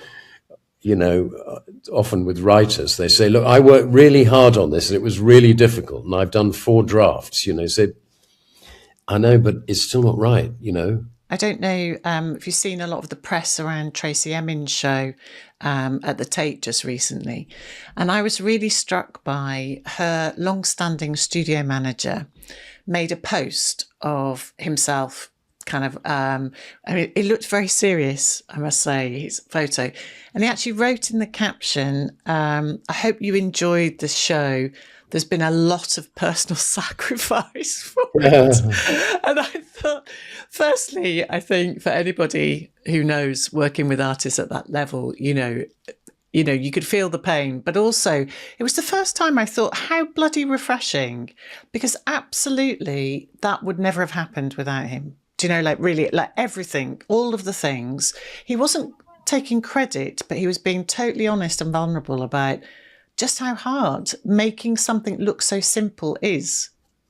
often with writers. They say, look, I worked really hard on this and it was really difficult. And I've done 4 drafts, so I know, but it's still not right, I don't know if you've seen a lot of the press around Tracy Emin's show at the Tate just recently. And I was really struck by her long-standing studio manager made a post of himself kind of, it looked very serious, I must say, his photo. And he actually wrote in the caption, I hope you enjoyed the show. There's been a lot of personal sacrifice for it. And I thought, firstly, I think for anybody who knows working with artists at that level, you could feel the pain, but also it was the first time I thought how bloody refreshing, because absolutely that would never have happened without him. Do you know, really, everything, all of the things, he wasn't taking credit, but he was being totally honest and vulnerable about just how hard making something look so simple is,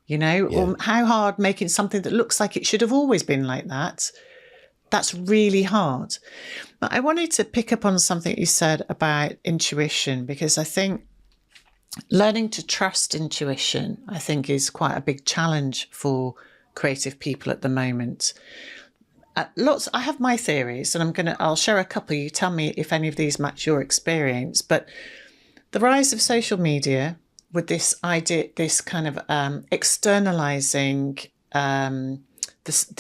or how hard making something that looks like it should have always been like that. That's really hard. But I wanted to pick up on something you said about intuition, because I think learning to trust intuition, I think, is quite a big challenge for creative people at the moment. I have my theories, and I'll share a couple. You tell me if any of these match your experience. But the rise of social media with this idea, this kind of externalizing the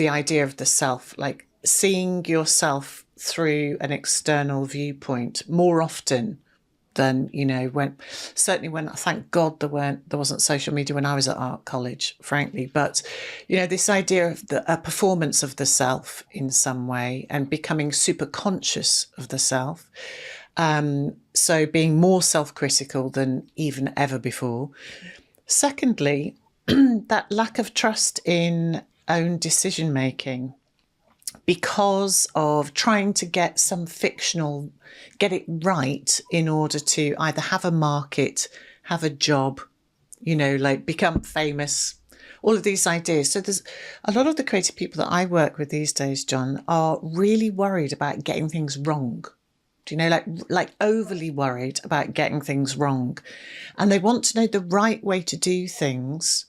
idea of the self, like seeing yourself through an external viewpoint more often than, when thank God there wasn't social media when I was at art college, frankly. But, this idea of a performance of the self in some way and becoming super conscious of the self. So being more self-critical than even ever before. Secondly, that lack of trust in own decision-making because of trying to get get it right in order to either have a market, have a job, become famous, all of these ideas. So there's a lot of the creative people that I work with these days, John, are really worried about getting things wrong. Do you know, like overly worried about getting things wrong. And they want to know the right way to do things,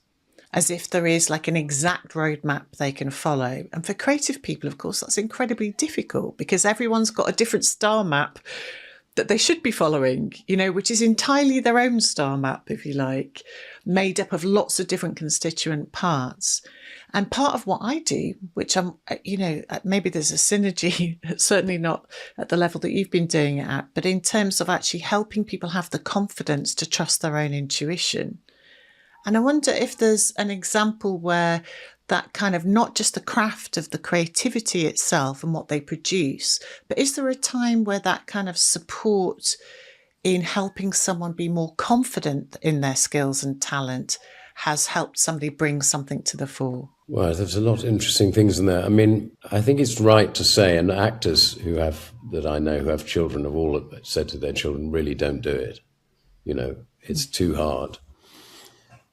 as if there is like an exact roadmap they can follow. And for creative people, of course, that's incredibly difficult because everyone's got a different star map that they should be following, which is entirely their own star map, if you like, made up of lots of different constituent parts. And part of what I do, which maybe there's a synergy, certainly not at the level that you've been doing it at, but in terms of actually helping people have the confidence to trust their own intuition. And I wonder if there's an example where that kind of not just the craft of the creativity itself and what they produce, but is there a time where that kind of support in helping someone be more confident in their skills and talent has helped somebody bring something to the fore? Well, there's a lot of interesting things in there. I mean, I think it's right to say, and actors that I know who have children have all said to their children, really don't do it. It's too hard.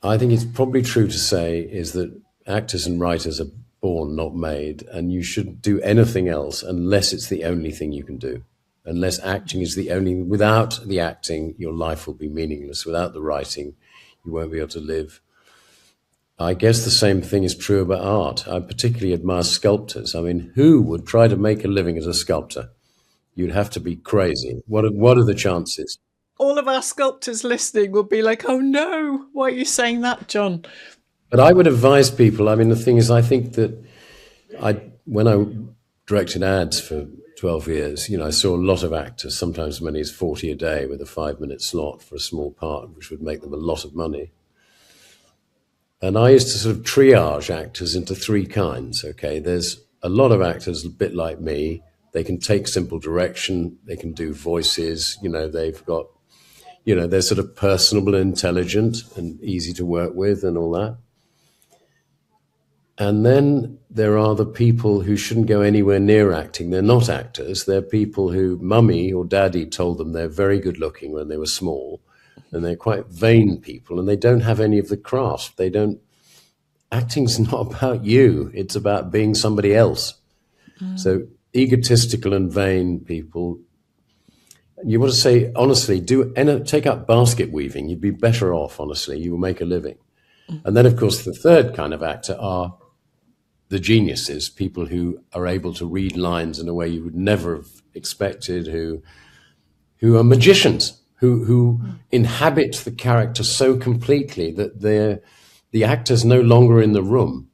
I think it's probably true to say is that actors and writers are born, not made, and you shouldn't do anything else unless it's the only thing you can do. Unless acting is without the acting, your life will be meaningless. Without the writing, you won't be able to live. I guess the same thing is true about art. I particularly admire sculptors. I mean, who would try to make a living as a sculptor? You'd have to be crazy. What are the chances? All of our sculptors listening would be like, oh no, why are you saying that, John? But I would advise people, I mean, the thing is, I think that when I directed ads for 12 years, I saw a lot of actors, sometimes as many as 40 a day with a 5-minute slot for a small part, which would make them a lot of money. And I used to sort of triage actors into 3 kinds, okay? There's a lot of actors a bit like me. They can take simple direction. They can do voices. They've got, they're sort of personable and intelligent and easy to work with and all that. And then there are the people who shouldn't go anywhere near acting. They're not actors. They're people who mummy or daddy told them they're very good looking when they were small, and they're quite vain people, and they don't have any of the craft. They don't. Acting's not about you. It's about being somebody else. So egotistical and vain people. You want to say, honestly, take up basket weaving. You'd be better off, honestly. You will make a living. And then, of course, the third kind of actor are the geniuses, people who are able to read lines in a way you would never have expected, who are magicians, who inhabit the character so completely that the actor's no longer in the room.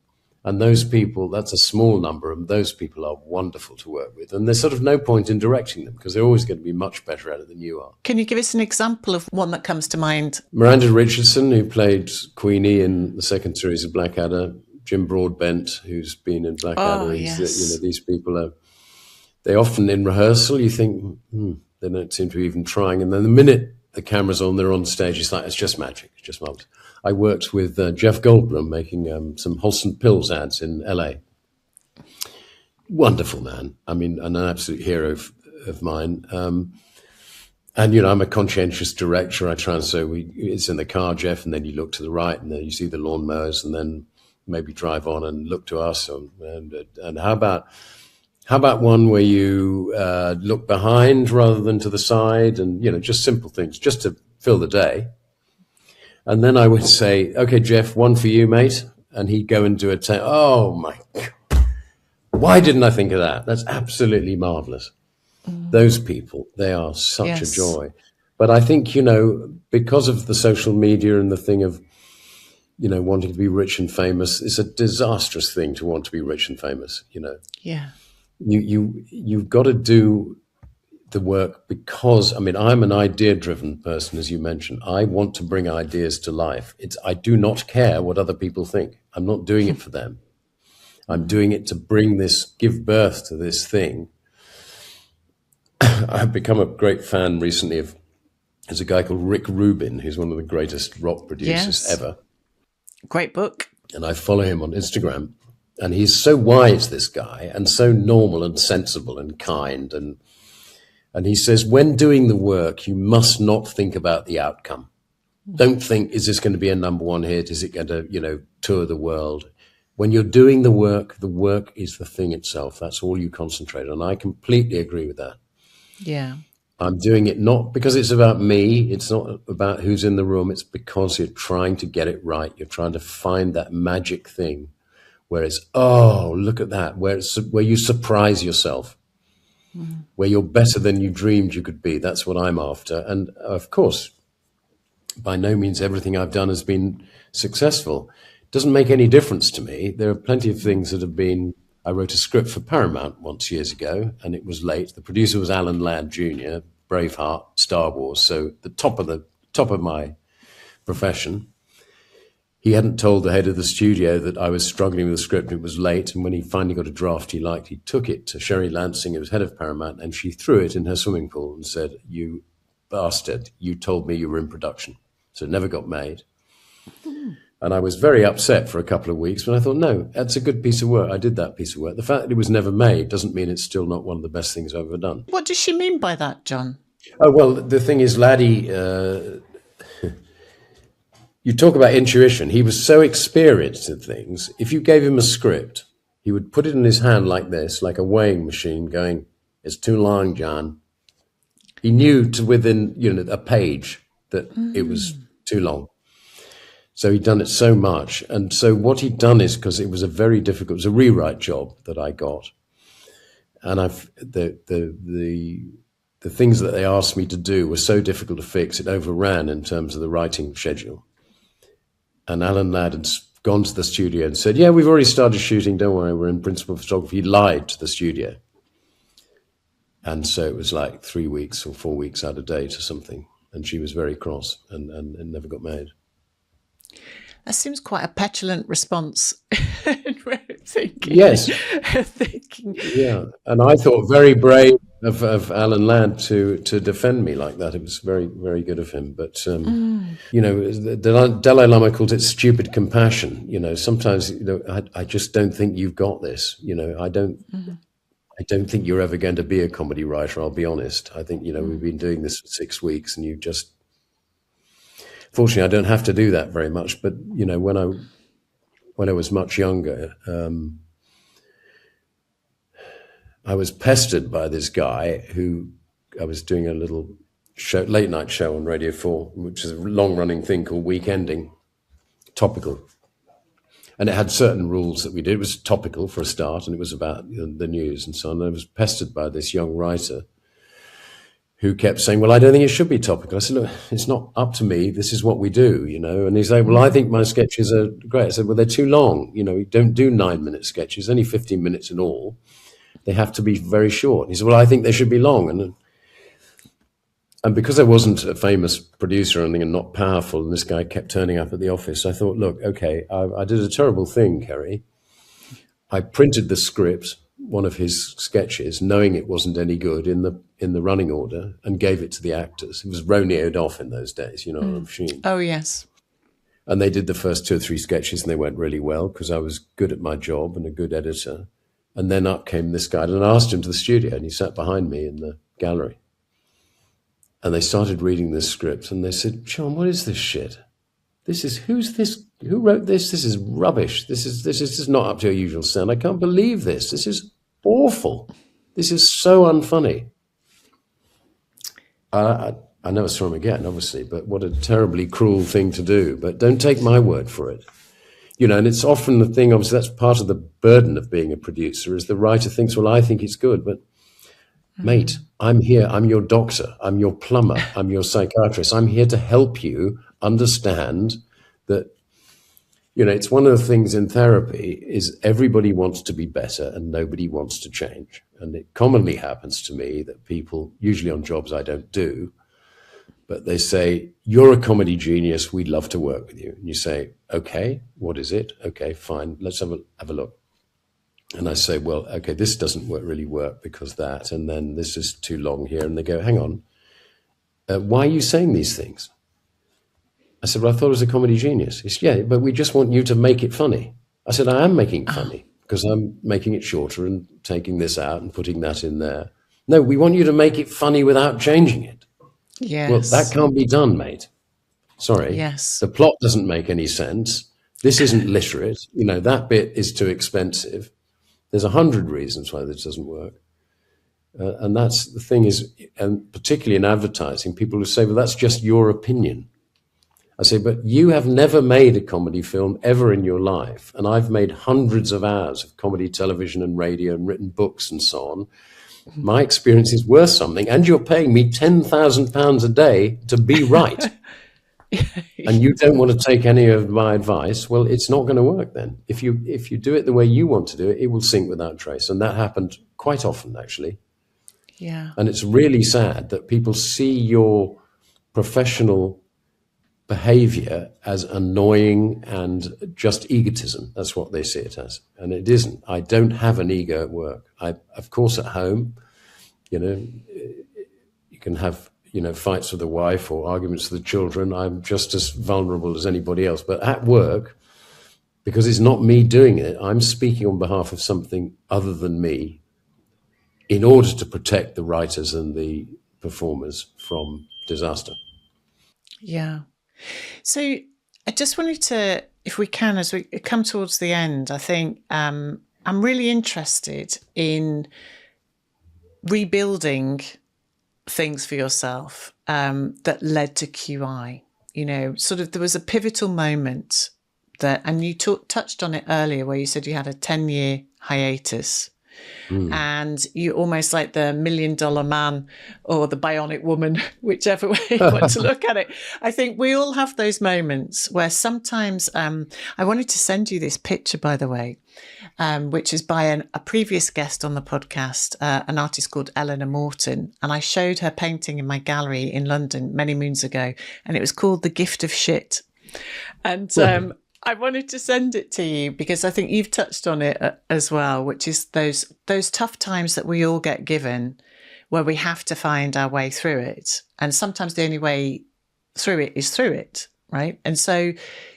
And those people, that's a small number, and those people are wonderful to work with. And there's sort of no point in directing them because they're always going to be much better at it than you are. Can you give us an example of one that comes to mind? Miranda Richardson, who played Queenie in the second series of Blackadder, Jim Broadbent, who's been in Blackadder. Yes. These people they often in rehearsal, you think, they don't seem to be even trying. And then the minute the camera's on, they're on stage, it's like, it's just magic, it's just marvelous. I worked with Jeff Goldblum making some Holston Pills ads in LA. Wonderful man. I mean, an absolute hero of mine. And, I'm a conscientious director. I try and say, it's in the car, Jeff, and then you look to the right and then you see the lawnmowers and then maybe drive on and look to us. And how about one where you look behind rather than to the side and, just simple things just to fill the day. And then I would say, okay, Jeff, one for you, mate. And he'd go and do oh my God. Why didn't I think of that? That's absolutely marvelous. Those people, they are such a joy. But I think, because of the social media and the thing of, wanting to be rich and famous, it's a disastrous thing to want to be rich and famous, Yeah. You've got to do the work because, I'm an idea-driven person, as you mentioned. I want to bring ideas to life. I do not care what other people think. I'm not doing it for them. I'm doing it to give birth to this thing. I've become a great fan recently there's a guy called Rick Rubin, who's one of the greatest rock producers ever. Great book. And I follow him on Instagram. And he's so wise, this guy, and so normal and sensible and kind. And he says, when doing the work, you must not think about the outcome. Don't think, is this going to be a number one hit? Is it going to, tour the world? When you're doing the work is the thing itself. That's all you concentrate on. I completely agree with that. Yeah. I'm doing it not because it's about me. It's not about who's in the room. It's because you're trying to get it right. You're trying to find that magic thing where it's, oh, look at that, where you surprise yourself, where you're better than you dreamed you could be. That's what I'm after. And of course, by no means everything I've done has been successful. It doesn't make any difference to me. There are plenty of things that have been. I wrote a script for Paramount once years ago, and it was late. The producer was Alan Ladd Jr., Braveheart, Star Wars, so the top of my profession. He hadn't told the head of the studio that I was struggling with the script. It was late, and when he finally got a draft he liked, he took it to Sherry Lansing, who was head of Paramount, and she threw it in her swimming pool and said, "You bastard, you told me you were in production." So it never got made. And I was very upset for a couple of weeks, but I thought, no, that's a good piece of work. I did that piece of work. The fact that it was never made doesn't mean it's still not one of the best things I've ever done. What does she mean by that, John? Oh, well, the thing is, Laddie, you talk about intuition. He was so experienced in things. If you gave him a script, he would put it in his hand like this, like a weighing machine going, "It's too long, John." He knew to within, a page that it was too long. So he'd done it so much. And so what he'd done is, because it was a rewrite job that I got. And the things that they asked me to do were so difficult to fix, it overran in terms of the writing schedule. And Alan Ladd had gone to the studio and said, "Yeah, we've already started shooting. Don't worry, we're in principal photography." He lied to the studio. And so it was like 3 weeks or 4 weeks out of date or something. And she was very cross and never got made. That seems quite a petulant response. Yes. Yeah. And I thought very brave. of Alan Ladd to defend me like that. It was very, very good of him. But the Dalai Lama called it stupid compassion. Sometimes I just don't think you've got this. I don't think you're ever going to be a comedy writer. I'll be honest. I think we've been doing this for 6 weeks, and you just. Fortunately, I don't have to do that very much. But when I was much younger. I was pestered by this guy who I was doing a little show, late night show on Radio 4, which is a long running thing called Weekending, topical. And it had certain rules that we did. It was topical for a start, and it was about the news and so on. And I was pestered by this young writer who kept saying, well, I don't think it should be topical. I said, look, it's not up to me. This is what we do, And he's like, well, I think my sketches are great. I said, well, they're too long. We don't do 9-minute sketches, only 15 minutes in all. They have to be very short. He said, well, I think they should be long. And because I wasn't a famous producer or anything and not powerful, and this guy kept turning up at the office, I thought, look, okay, I did a terrible thing, Kerry. I printed the script, one of his sketches, knowing it wasn't any good in the running order, and gave it to the actors. It was Roneo'd off in those days, on a machine. Oh, yes. And they did the first 2 or 3 sketches, and they went really well because I was good at my job and a good editor. And then up came this guy, and I asked him to the studio, and he sat behind me in the gallery. And they started reading this script, and they said, John, what is this shit? Who's this? Who wrote this? This is rubbish. This is not up to your usual standard. I can't believe this. This is awful. This is so unfunny. I never saw him again, obviously, but what a terribly cruel thing to do. But don't take my word for it. And it's often the thing, obviously, that's part of the burden of being a producer, is the writer thinks, well, I think it's good, but mate, I'm here, I'm your doctor, I'm your plumber, I'm your psychiatrist. I'm here to help you understand that, it's one of the things in therapy is everybody wants to be better and nobody wants to change. And it commonly happens to me that people, usually on jobs I don't do, but they say, you're a comedy genius, we'd love to work with you. And you say, okay, what is it? Okay, fine, let's have a look. And I say, well, okay, this doesn't really work because that, and then this is too long here. And they go, hang on, why are you saying these things? I said, well, I thought I was a comedy genius. He said, yeah, but we just want you to make it funny. I said, I am making it funny because I'm making it shorter and taking this out and putting that in there. No, we want you to make it funny without changing it. Yes. Well, that can't be done, mate. Sorry. Yes. The plot doesn't make any sense. This isn't literate. That bit is too expensive. There's 100 reasons why this doesn't work. And that's the thing is, and particularly in advertising, people will say, well, that's just your opinion. I say, but you have never made a comedy film ever in your life. And I've made hundreds of hours of comedy television and radio and written books and so on. My experience is worth something, and you're paying me £10,000 a day to be right. And you don't want to take any of my advice. Well, it's not going to work then. If you do it the way you want to do it, it will sink without trace. And that happened quite often, actually. Yeah. And it's really sad that people see your professional behavior as annoying and just egotism. That's what they see it as. And it isn't. I don't have an ego at work. Of course, at home, you can have, fights with the wife or arguments with the children. I'm just as vulnerable as anybody else. But at work, because it's not me doing it, I'm speaking on behalf of something other than me in order to protect the writers and the performers from disaster. Yeah. So I just wanted to, if we can, as we come towards the end, I think I'm really interested in rebuilding things for yourself that led to QI. Sort of there was a pivotal moment that, and you touched on it earlier, where you said you had a 10-year hiatus. And you almost like the $1 Million Man or the Bionic Woman, whichever way you want to look at it. I think we all have those moments where sometimes I wanted to send you this picture, by the way, which is by a previous guest on the podcast, an artist called Eleanor Morton. And I showed her painting in my gallery in London many moons ago, and it was called The Gift of Shit. And I wanted to send it to you because I think you've touched on it as well, which is those tough times that we all get given where we have to find our way through it. And sometimes the only way through it is through it, right? And so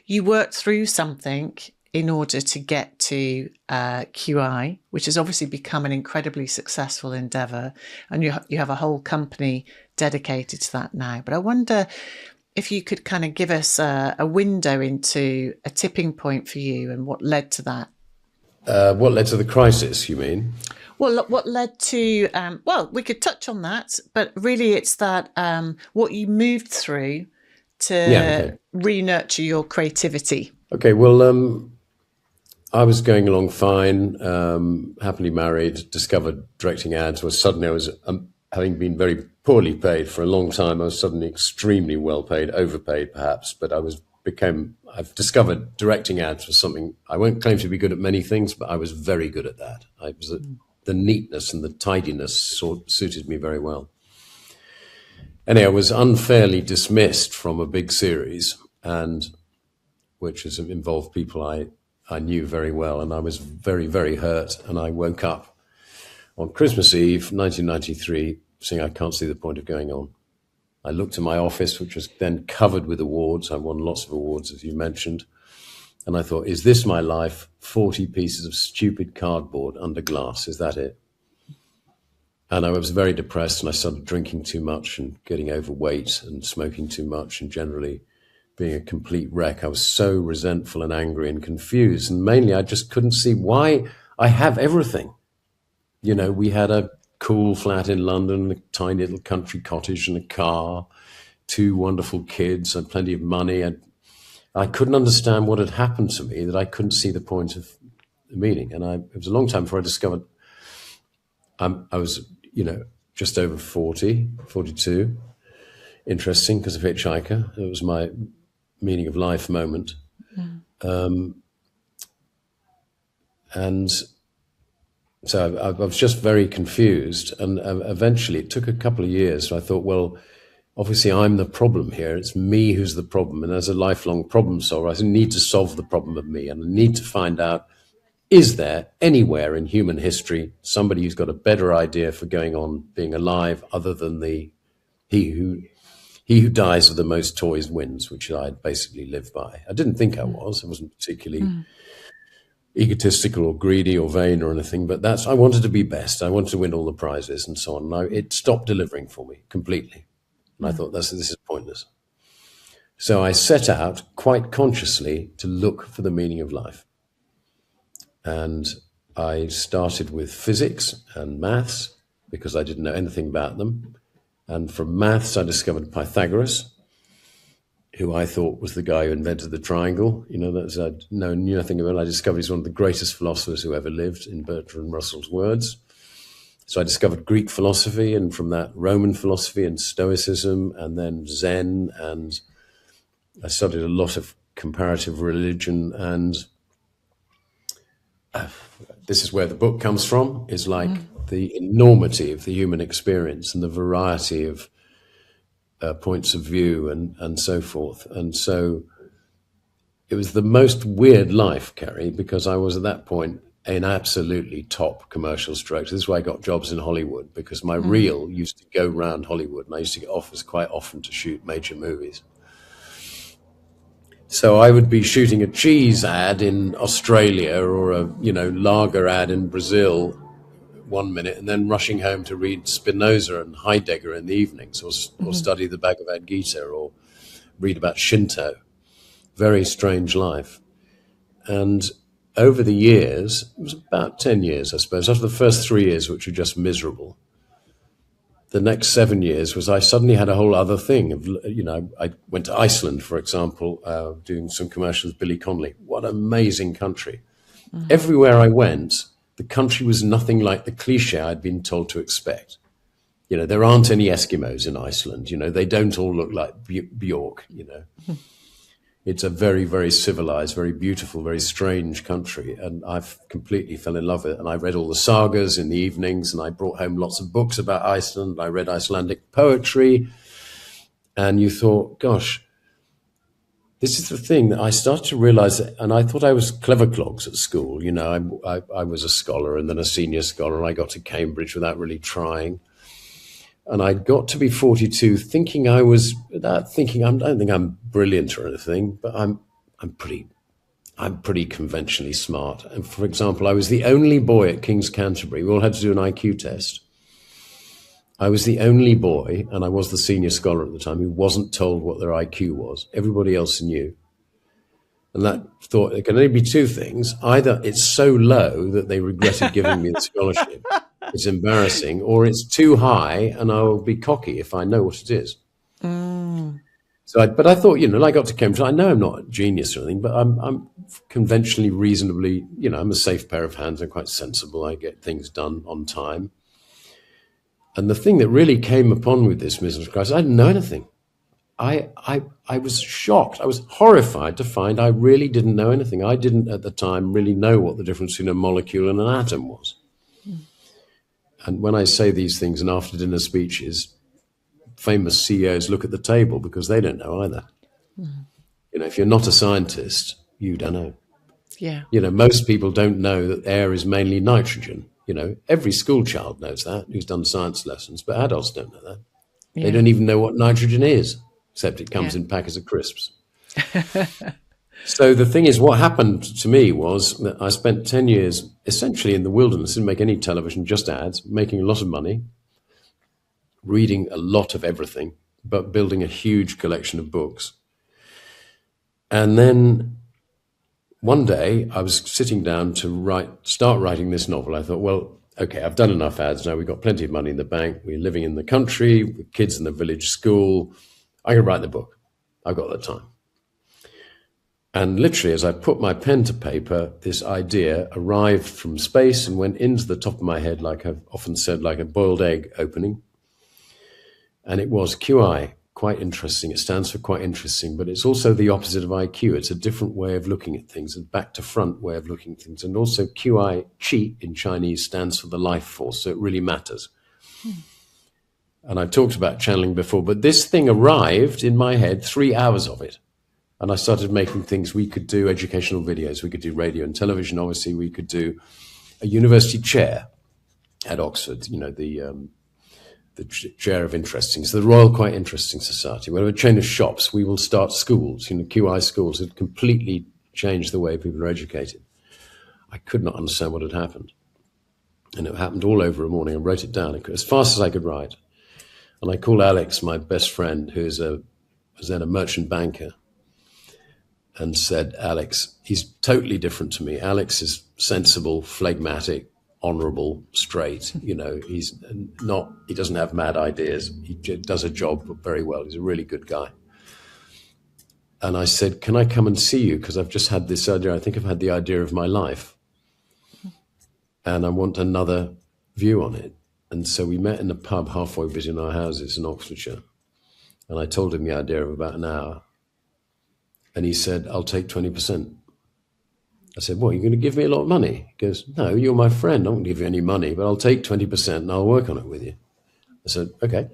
you work through something in order to get to QI, which has obviously become an incredibly successful endeavour. And you have a whole company dedicated to that now. But I wonder if you could kind of give us a window into a tipping point for you and what led to that. What led to the crisis, you mean? Well, what led to, well, we could touch on that, but really it's that what you moved through to re-nurture your creativity. Okay, well, I was going along fine, happily married, discovered directing ads, was suddenly I was, having been very poorly paid for a long time, I was suddenly extremely well paid, overpaid perhaps, but I've discovered directing ads was something, I won't claim to be good at many things, but I was very good at that. The neatness and the tidiness suited me very well. Anyway, I was unfairly dismissed from a big series, and which has involved people I knew very well, and I was very, very hurt. And I woke up on Christmas Eve, 1993, saying, I can't see the point of going on. I looked at my office, which was then covered with awards. I won lots of awards, as you mentioned. And I thought, is this my life? 40 pieces of stupid cardboard under glass. Is that it? And I was very depressed, and I started drinking too much and getting overweight and smoking too much and generally being a complete wreck. I was so resentful and angry and confused. And mainly, I just couldn't see why I have everything. You know, we had a cool flat in London, a tiny little country cottage and a car, 2 wonderful kids, and plenty of money. I couldn't understand what had happened to me, that I couldn't see the point of the meaning. And it was a long time before I discovered I was, just over 40, 42. Interesting, because of Hitchhiker. It was my meaning of life moment. And so I was just very confused. And eventually it took a couple of years. So I thought, well, obviously I'm the problem here. It's me who's the problem. And as a lifelong problem solver, I need to solve the problem of me. And I need to find out, is there anywhere in human history somebody who's got a better idea for going on being alive other than he who dies with the most toys wins, which I basically live by. I didn't think I was. I wasn't particularly egotistical or greedy or vain or anything, but I wanted to be best. I wanted to win all the prizes and so on. And it stopped delivering for me completely. And I thought, this is pointless. So I set out quite consciously to look for the meaning of life. And I started with physics and maths because I didn't know anything about them. And from maths, I discovered Pythagoras, who I thought was the guy who invented the triangle. I knew nothing about it. I discovered he's one of the greatest philosophers who ever lived, in Bertrand Russell's words. So I discovered Greek philosophy, and from that Roman philosophy and Stoicism, and then Zen, and I studied a lot of comparative religion. And this is where the book comes from, is like the enormity of the human experience and the variety of points of view and so forth. And so it was the most weird life, Kerry, because I was at that point an absolutely top commercial director. This is why I got jobs in Hollywood, because my reel used to go round Hollywood, and I used to get offers quite often to shoot major movies. So I would be shooting a cheese ad in Australia or a lager ad in Brazil 1 minute, and then rushing home to read Spinoza and Heidegger in the evenings, or study the Bhagavad Gita, or read about Shinto. Very strange life. And over the years, it was about 10 years, I suppose, after the first 3 years, which were just miserable, the next 7 years was I suddenly had a whole other thing. I went to Iceland, for example, doing some commercials with Billy Connolly. What an amazing country. Everywhere I went, the country was nothing like the cliche I'd been told to expect. There aren't any Eskimos in Iceland. They don't all look like Bjork. It's a very, very civilized, very beautiful, very strange country. And I've completely fell in love with it. And I read all the sagas in the evenings, and I brought home lots of books about Iceland. I read Icelandic poetry. And you thought, gosh, this is the thing that I started to realize. And I thought I was clever clogs at school. I was a scholar and then a senior scholar, and I got to Cambridge without really trying. And I got to be 42 thinking I was, thinking I don't think I'm brilliant or anything, but I'm pretty conventionally smart. And for example, I was the only boy at King's Canterbury. We all had to do an IQ test. I was the only boy, and I was the senior scholar at the time, who wasn't told what their IQ was. Everybody else knew. And that thought, it can only be two things. Either it's so low that they regretted giving me the scholarship, it's embarrassing, or it's too high and I'll be cocky if I know what it is. But I thought, I got to Cambridge. I know I'm not a genius or anything, but I'm conventionally reasonably, I'm a safe pair of hands. I'm quite sensible. I get things done on time. And the thing that really came upon with this business crisis, I didn't know anything. I was shocked. I was horrified to find I really didn't know anything. I didn't at the time really know what the difference between a molecule and an atom was. And when I say these things in after dinner speeches, famous CEOs look at the table because they don't know either. If you're not a scientist, you don't know. Yeah. Most people don't know that air is mainly nitrogen. Every school child knows that who's done science lessons, but adults don't know that. Yeah. They don't even know what nitrogen is, except it comes in packets of crisps. So the thing is, what happened to me was that I spent 10 years essentially in the wilderness, didn't make any television, just ads, making a lot of money, reading a lot of everything, but building a huge collection of books. And then one day I was sitting down to start writing this novel. I thought, well, okay, I've done enough ads now. We've got plenty of money in the bank. We're living in the country with kids in the village school. I can write the book. I've got the time. And literally, as I put my pen to paper, this idea arrived from space and went into the top of my head, like I've often said, like a boiled egg opening. And it was QI, quite interesting. It stands for quite interesting, but it's also the opposite of IQ. It's a different way of looking at things, a back to front way of looking at things. And also QI, Qi in Chinese, stands for the life force. So it really matters. And I've talked about channeling before, but this thing arrived in my head, 3 hours of it. And I started making things. We could do educational videos. We could do radio and television. Obviously, we could do a university chair at Oxford, the chair of interesting. So the Royal Quite Interesting Society. We have a chain of shops. We will start schools, QI schools. It completely changed the way people are educated. I could not understand what had happened. And it happened all over a morning. I wrote it down as fast as I could write. And I called Alex, my best friend, who was then a merchant banker, and said, Alex, he's totally different to me. Alex is sensible, phlegmatic, honorable, straight. He doesn't have mad ideas. He does a job very well. He's a really good guy. And I said, can I come and see you? Because I've just had this idea. I think I've had the idea of my life. And I want another view on it. And so we met in a pub halfway between our houses in Oxfordshire. And I told him the idea of about an hour. And he said, I'll take 20%. I said, what, you're going to give me a lot of money? He goes, no, you're my friend. I won't give you any money, but I'll take 20% and I'll work on it with you. I said, okay.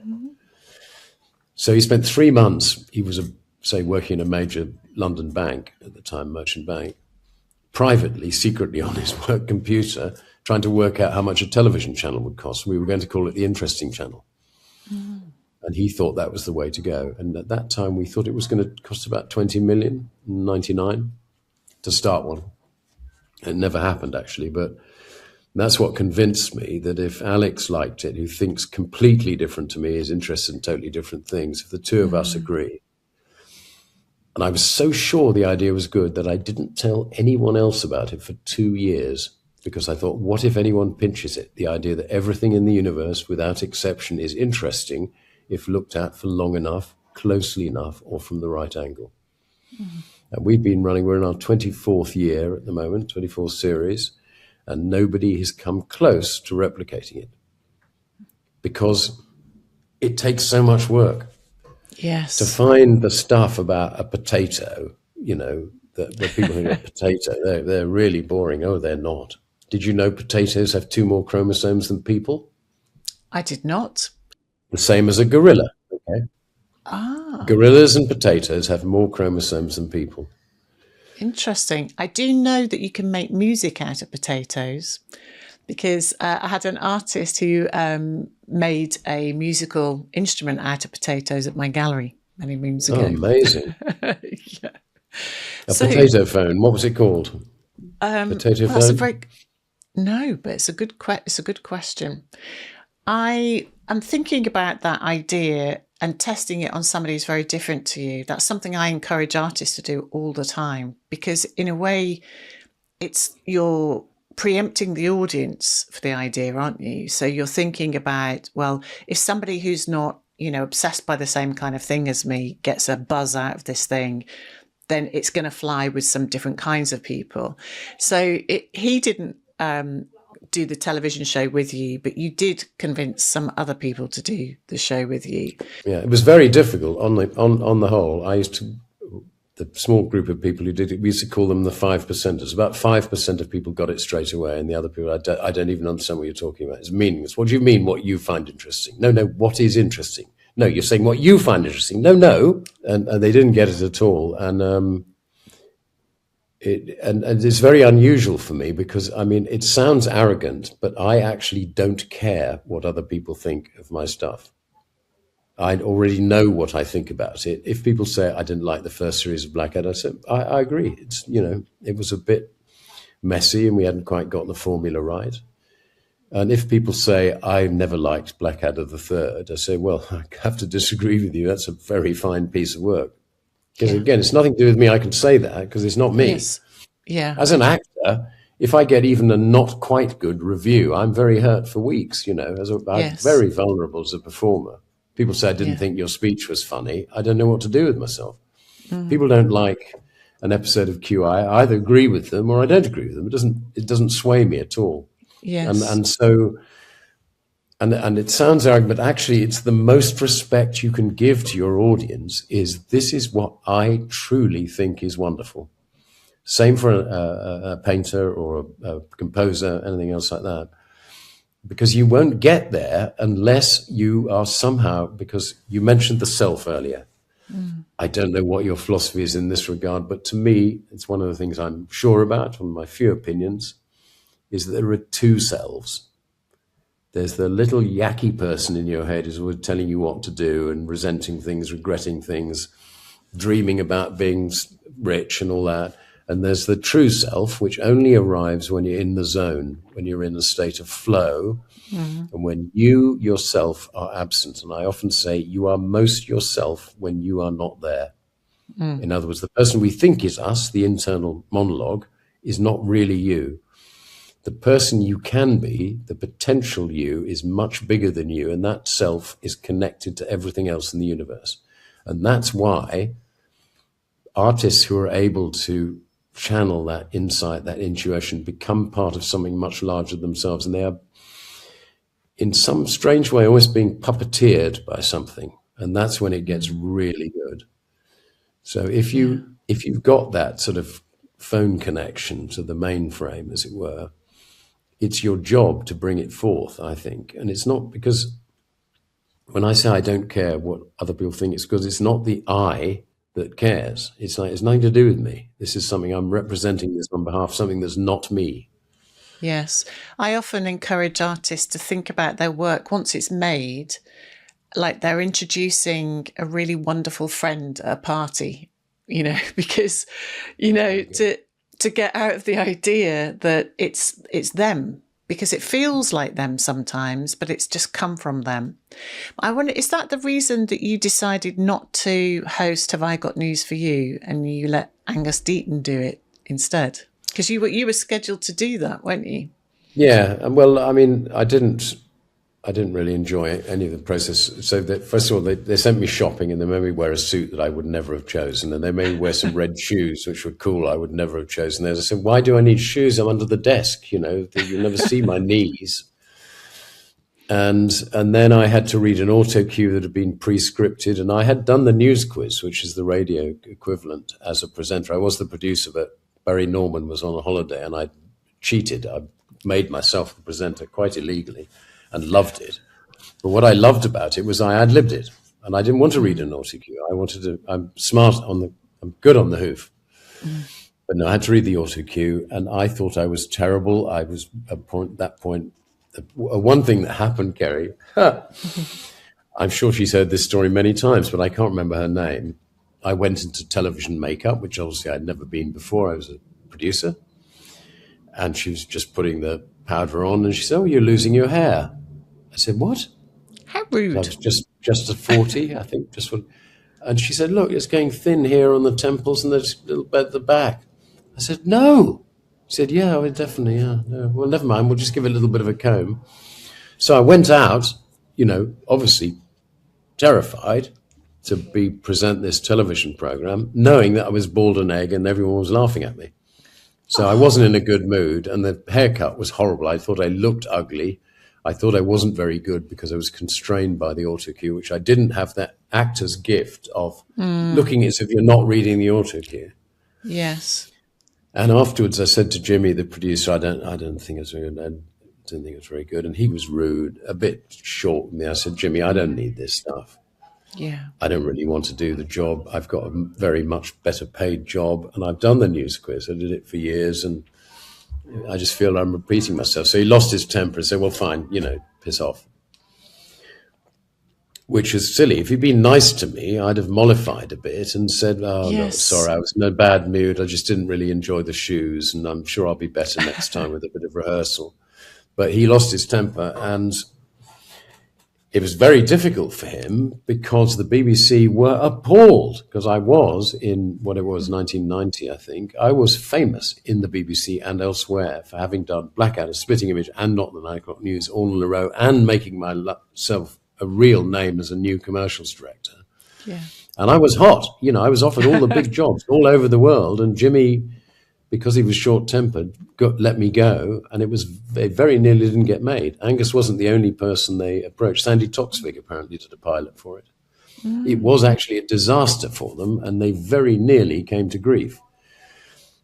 So he spent 3 months. He was, working in a major London bank at the time, merchant bank, privately, secretly on his work computer, trying to work out how much a television channel would cost. We were going to call it the Interesting Channel. And he thought that was the way to go. And at that time, we thought it was going to cost about 20 million, 99, to start one. It never happened, actually. But that's what convinced me that if Alex liked it, who thinks completely different to me, is interested in totally different things, if the two of us agree. And I was so sure the idea was good that I didn't tell anyone else about it for 2 years, because I thought, what if anyone pinches it? The idea that everything in the universe, without exception, is interesting if looked at for long enough, closely enough, or from the right angle. And we're in our 24th year at the moment, 24th series, and nobody has come close to replicating it because it takes so much work. Yes. To find the stuff about a potato, that people think a potato, they're really boring. Oh, they're not. Did you know potatoes have 2 more chromosomes than people? I did not. The same as a gorilla, okay? Gorillas and potatoes have more chromosomes than people. Interesting. I do know that you can make music out of potatoes. because I had an artist who made a musical instrument out of potatoes at my gallery many moons ago. Oh, amazing. Yeah. A potato phone. What was it called? Potato Well, that's phone? no, but it's a good question. I am thinking about that idea and testing it on somebody who's very different to you. That's something I encourage artists to do all the time, because in a way, you're preempting the audience for the idea, aren't you? So you're thinking about, well, if somebody who's not, obsessed by the same kind of thing as me gets a buzz out of this thing, then it's going to fly with some different kinds of people. So he didn't do the television show with you, but you did convince some other people to do the show with you. Yeah, it was very difficult on the whole. The small group of people who did it, we used to call them the 5%ers. About 5% of people got it straight away, and the other people, I don't even understand what you're talking about. It's meaningless. What do you mean, what you find interesting? No, what is interesting? No, you're saying what you find interesting. No. And they didn't get it at all. And it's very unusual for me because, it sounds arrogant, but I actually don't care what other people think of my stuff. I already know what I think about it. If people say I didn't like the first series of Blackadder, I agree. It's, it was a bit messy and we hadn't quite got the formula right. And if people say I never liked Blackadder the Third, I say, well, I have to disagree with you. That's a very fine piece of work. Because again, it's nothing to do with me. I can say that because it's not me. Yes. Yeah. As an actor, if I get even a not quite good review, I'm very hurt for weeks. I'm very vulnerable as a performer. People say I didn't think your speech was funny. I don't know what to do with myself. People don't like an episode of QI. I either agree with them or I don't agree with them. It doesn't sway me at all. Yes. And it sounds arrogant, but actually it's the most respect you can give to your audience this is what I truly think is wonderful. Same for a painter or a composer, anything else like that. Because you won't get there unless you are somehow, because you mentioned the self earlier. I don't know what your philosophy is in this regard, but to me, it's one of the things I'm sure about, one of my few opinions, is that there are two selves. There's the little yucky person in your head who's always telling you what to do and resenting things, regretting things, dreaming about being rich and all that. And there's the true self, which only arrives when you're in the zone, when you're in a state of flow, and when you yourself are absent. And I often say you are most yourself when you are not there. In other words, the person we think is us, the internal monologue, is not really you. The person you can be, the potential you, is much bigger than you, and that self is connected to everything else in the universe. And that's why artists who are able to channel that insight, that intuition, become part of something much larger than themselves, and they are in some strange way almost being puppeteered by something, and that's when it gets really good. So if you've got that sort of phone connection to the mainframe, as it were, it's your job to bring it forth, I think. And it's not because when I say I don't care what other people think, it's because it's not the I that cares. It's nothing to do with me. This is something I'm representing this on behalf of something that's not me. Yes. I often encourage artists to think about their work once it's made, like they're introducing a really wonderful friend at a party, because, to get out of the idea that it's them, because it feels like them sometimes, but it's just come from them. I wonder, is that the reason that you decided not to host Have I Got News for You and you let Angus Deaton do it instead? Because you were scheduled to do that, weren't you? Yeah, well, I didn't really enjoy any of the process. So that, first of all, they sent me shopping and they made me wear a suit that I would never have chosen. And they made me wear some red shoes, which were cool. I would never have chosen those. I said, why do I need shoes? I'm under the desk, you'll never see my knees. And then I had to read an auto cue that had been pre-scripted. And I had done the news quiz, which is the radio equivalent, as a presenter. I was the producer, but Barry Norman was on a holiday and I cheated. I made myself the presenter quite illegally and loved it. But what I loved about it was I ad-libbed it. And I didn't want to read an auto cue. I'm smart I'm good on the hoof. But no, I had to read the auto cue, and I thought I was terrible. I was that point. One thing that happened, Kerry, I'm sure she's heard this story many times, but I can't remember her name. I went into television makeup, which obviously I'd never been before. I was a producer, and she was just putting the powder on, and she said, "Oh, you're losing your hair." I said, "What?" How I rude. was just a 40, I think, just one. And she said, "Look, it's going thin here on the temples and there's a little bit at the back." I said, "No." She said, "Yeah, well, definitely, yeah. No. Well, never mind. We'll just give it a little bit of a comb." So I went out, obviously terrified to present this television program, knowing that I was bald and egg and everyone was laughing at me. So I wasn't in a good mood, and the haircut was horrible. I thought I looked ugly. I thought I wasn't very good because I was constrained by the auto cue, which I didn't have that actor's gift of looking as if you're not reading the auto cue. Yes. And afterwards, I said to Jimmy, the producer, I don't think it's very good. I didn't think it was very good. And he was rude, a bit short with me. I said, "Jimmy, I don't need this stuff. Yeah. I don't really want to do the job. I've got a very much better paid job, and I've done the news quiz. I did it for years, and I just feel I'm repeating myself." So he lost his temper and said, "Well, fine, piss off." Which is silly. If he'd been nice to me, I'd have mollified a bit and said, "Oh, no, Yes. sorry, I was in a bad mood. I just didn't really enjoy the shoes, and I'm sure I'll be better next time with a bit of rehearsal." But he lost his temper, and it was very difficult for him because the BBC were appalled, because I was in what it was, 1990, I think. I was famous in the BBC and elsewhere for having done Blackadder, Splitting Image, and Not the 9 O'Clock News all in a row, and making myself a real name as a new commercials director. Yeah. And I was hot. I was offered all the big jobs all over the world, and Jimmy, because he was short-tempered, let me go, and they very nearly didn't get made. Angus wasn't the only person they approached. Sandy Toksvig apparently did a pilot for it. It was actually a disaster for them, and they very nearly came to grief.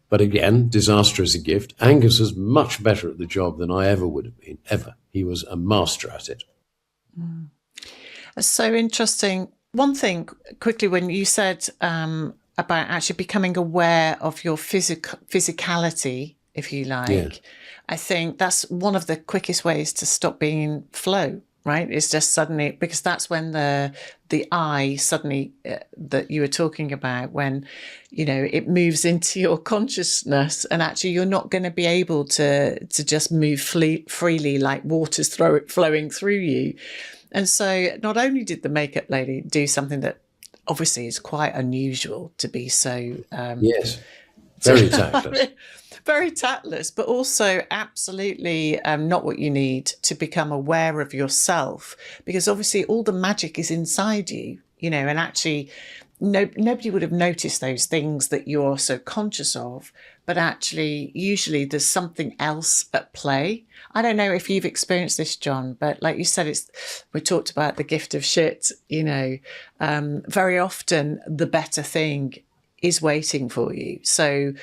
But again, disaster is a gift. Angus was much better at the job than I ever would have been, ever. He was a master at it. That's so interesting. One thing quickly, when you said about actually becoming aware of your physicality, if you like, Yeah. I think that's one of the quickest ways to stop being in flow, right? It's just suddenly, because that's when the eye suddenly that you were talking about, when it moves into your consciousness, and actually you're not going to be able to just move freely like water's flowing through you. And so not only did the makeup lady do something that obviously is quite unusual to be so Yes, very tactless. very tactless, but also absolutely not what you need to become aware of yourself, because obviously all the magic is inside you, and actually nobody would have noticed those things that you're so conscious of, but actually usually there's something else at play. I don't know if you've experienced this, John, but like you said, we talked about the gift of shit, very often the better thing is waiting for you. So,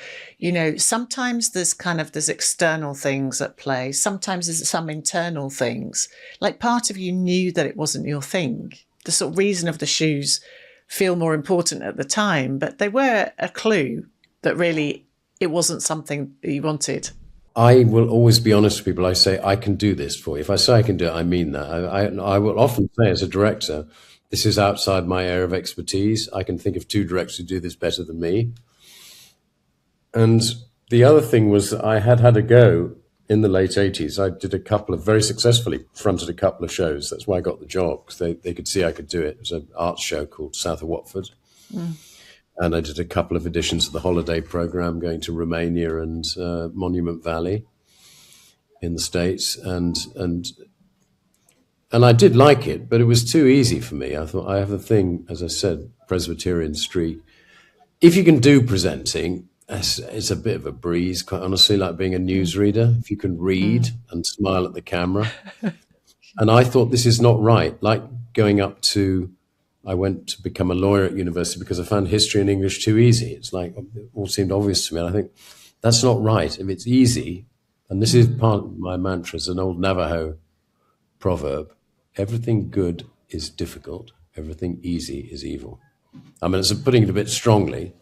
sometimes there's external things at play. Sometimes there's some internal things. Like part of you knew that it wasn't your thing. The sort of reason of the shoes feel more important at the time, but they were a clue that really it wasn't something that you wanted. I will always be honest with people. I say, I can do this for you. If I say I can do it, I mean that. I will often say as a director, this is outside my area of expertise. I can think of 2 directors who do this better than me. And the other thing was I had a go in the late 80s. I did very successfully fronted a couple of shows. That's why I got the job, because they could see I could do it. It was an arts show called South of Watford. And I did a couple of editions of the holiday program going to Romania and Monument Valley in the States. And I did like it, but it was too easy for me. I thought, I have a thing, as I said, Presbyterian streak. If you can do presenting, it's a bit of a breeze, quite honestly, like being a newsreader. If you can read and smile at the camera. And I thought, this is not right. Like I went to become a lawyer at university because I found history and English too easy. It's like, it all seemed obvious to me. And I think, that's not right. If it's easy, and this is part of my mantra, it's an old Navajo proverb, everything good is difficult, everything easy is evil. I mean, it's putting it a bit strongly,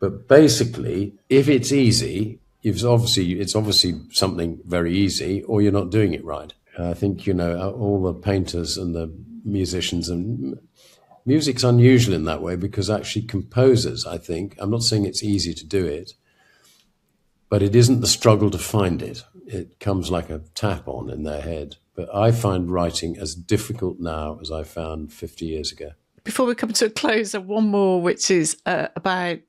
But basically, if it's easy, it's obviously something very easy, or you're not doing it right. I think, all the painters and the musicians, and music's unusual in that way, because actually composers, I think, I'm not saying it's easy to do it, but it isn't the struggle to find it. It comes like a tap on in their head. But I find writing as difficult now as I found 50 years ago. Before we come to a close, one more, which is about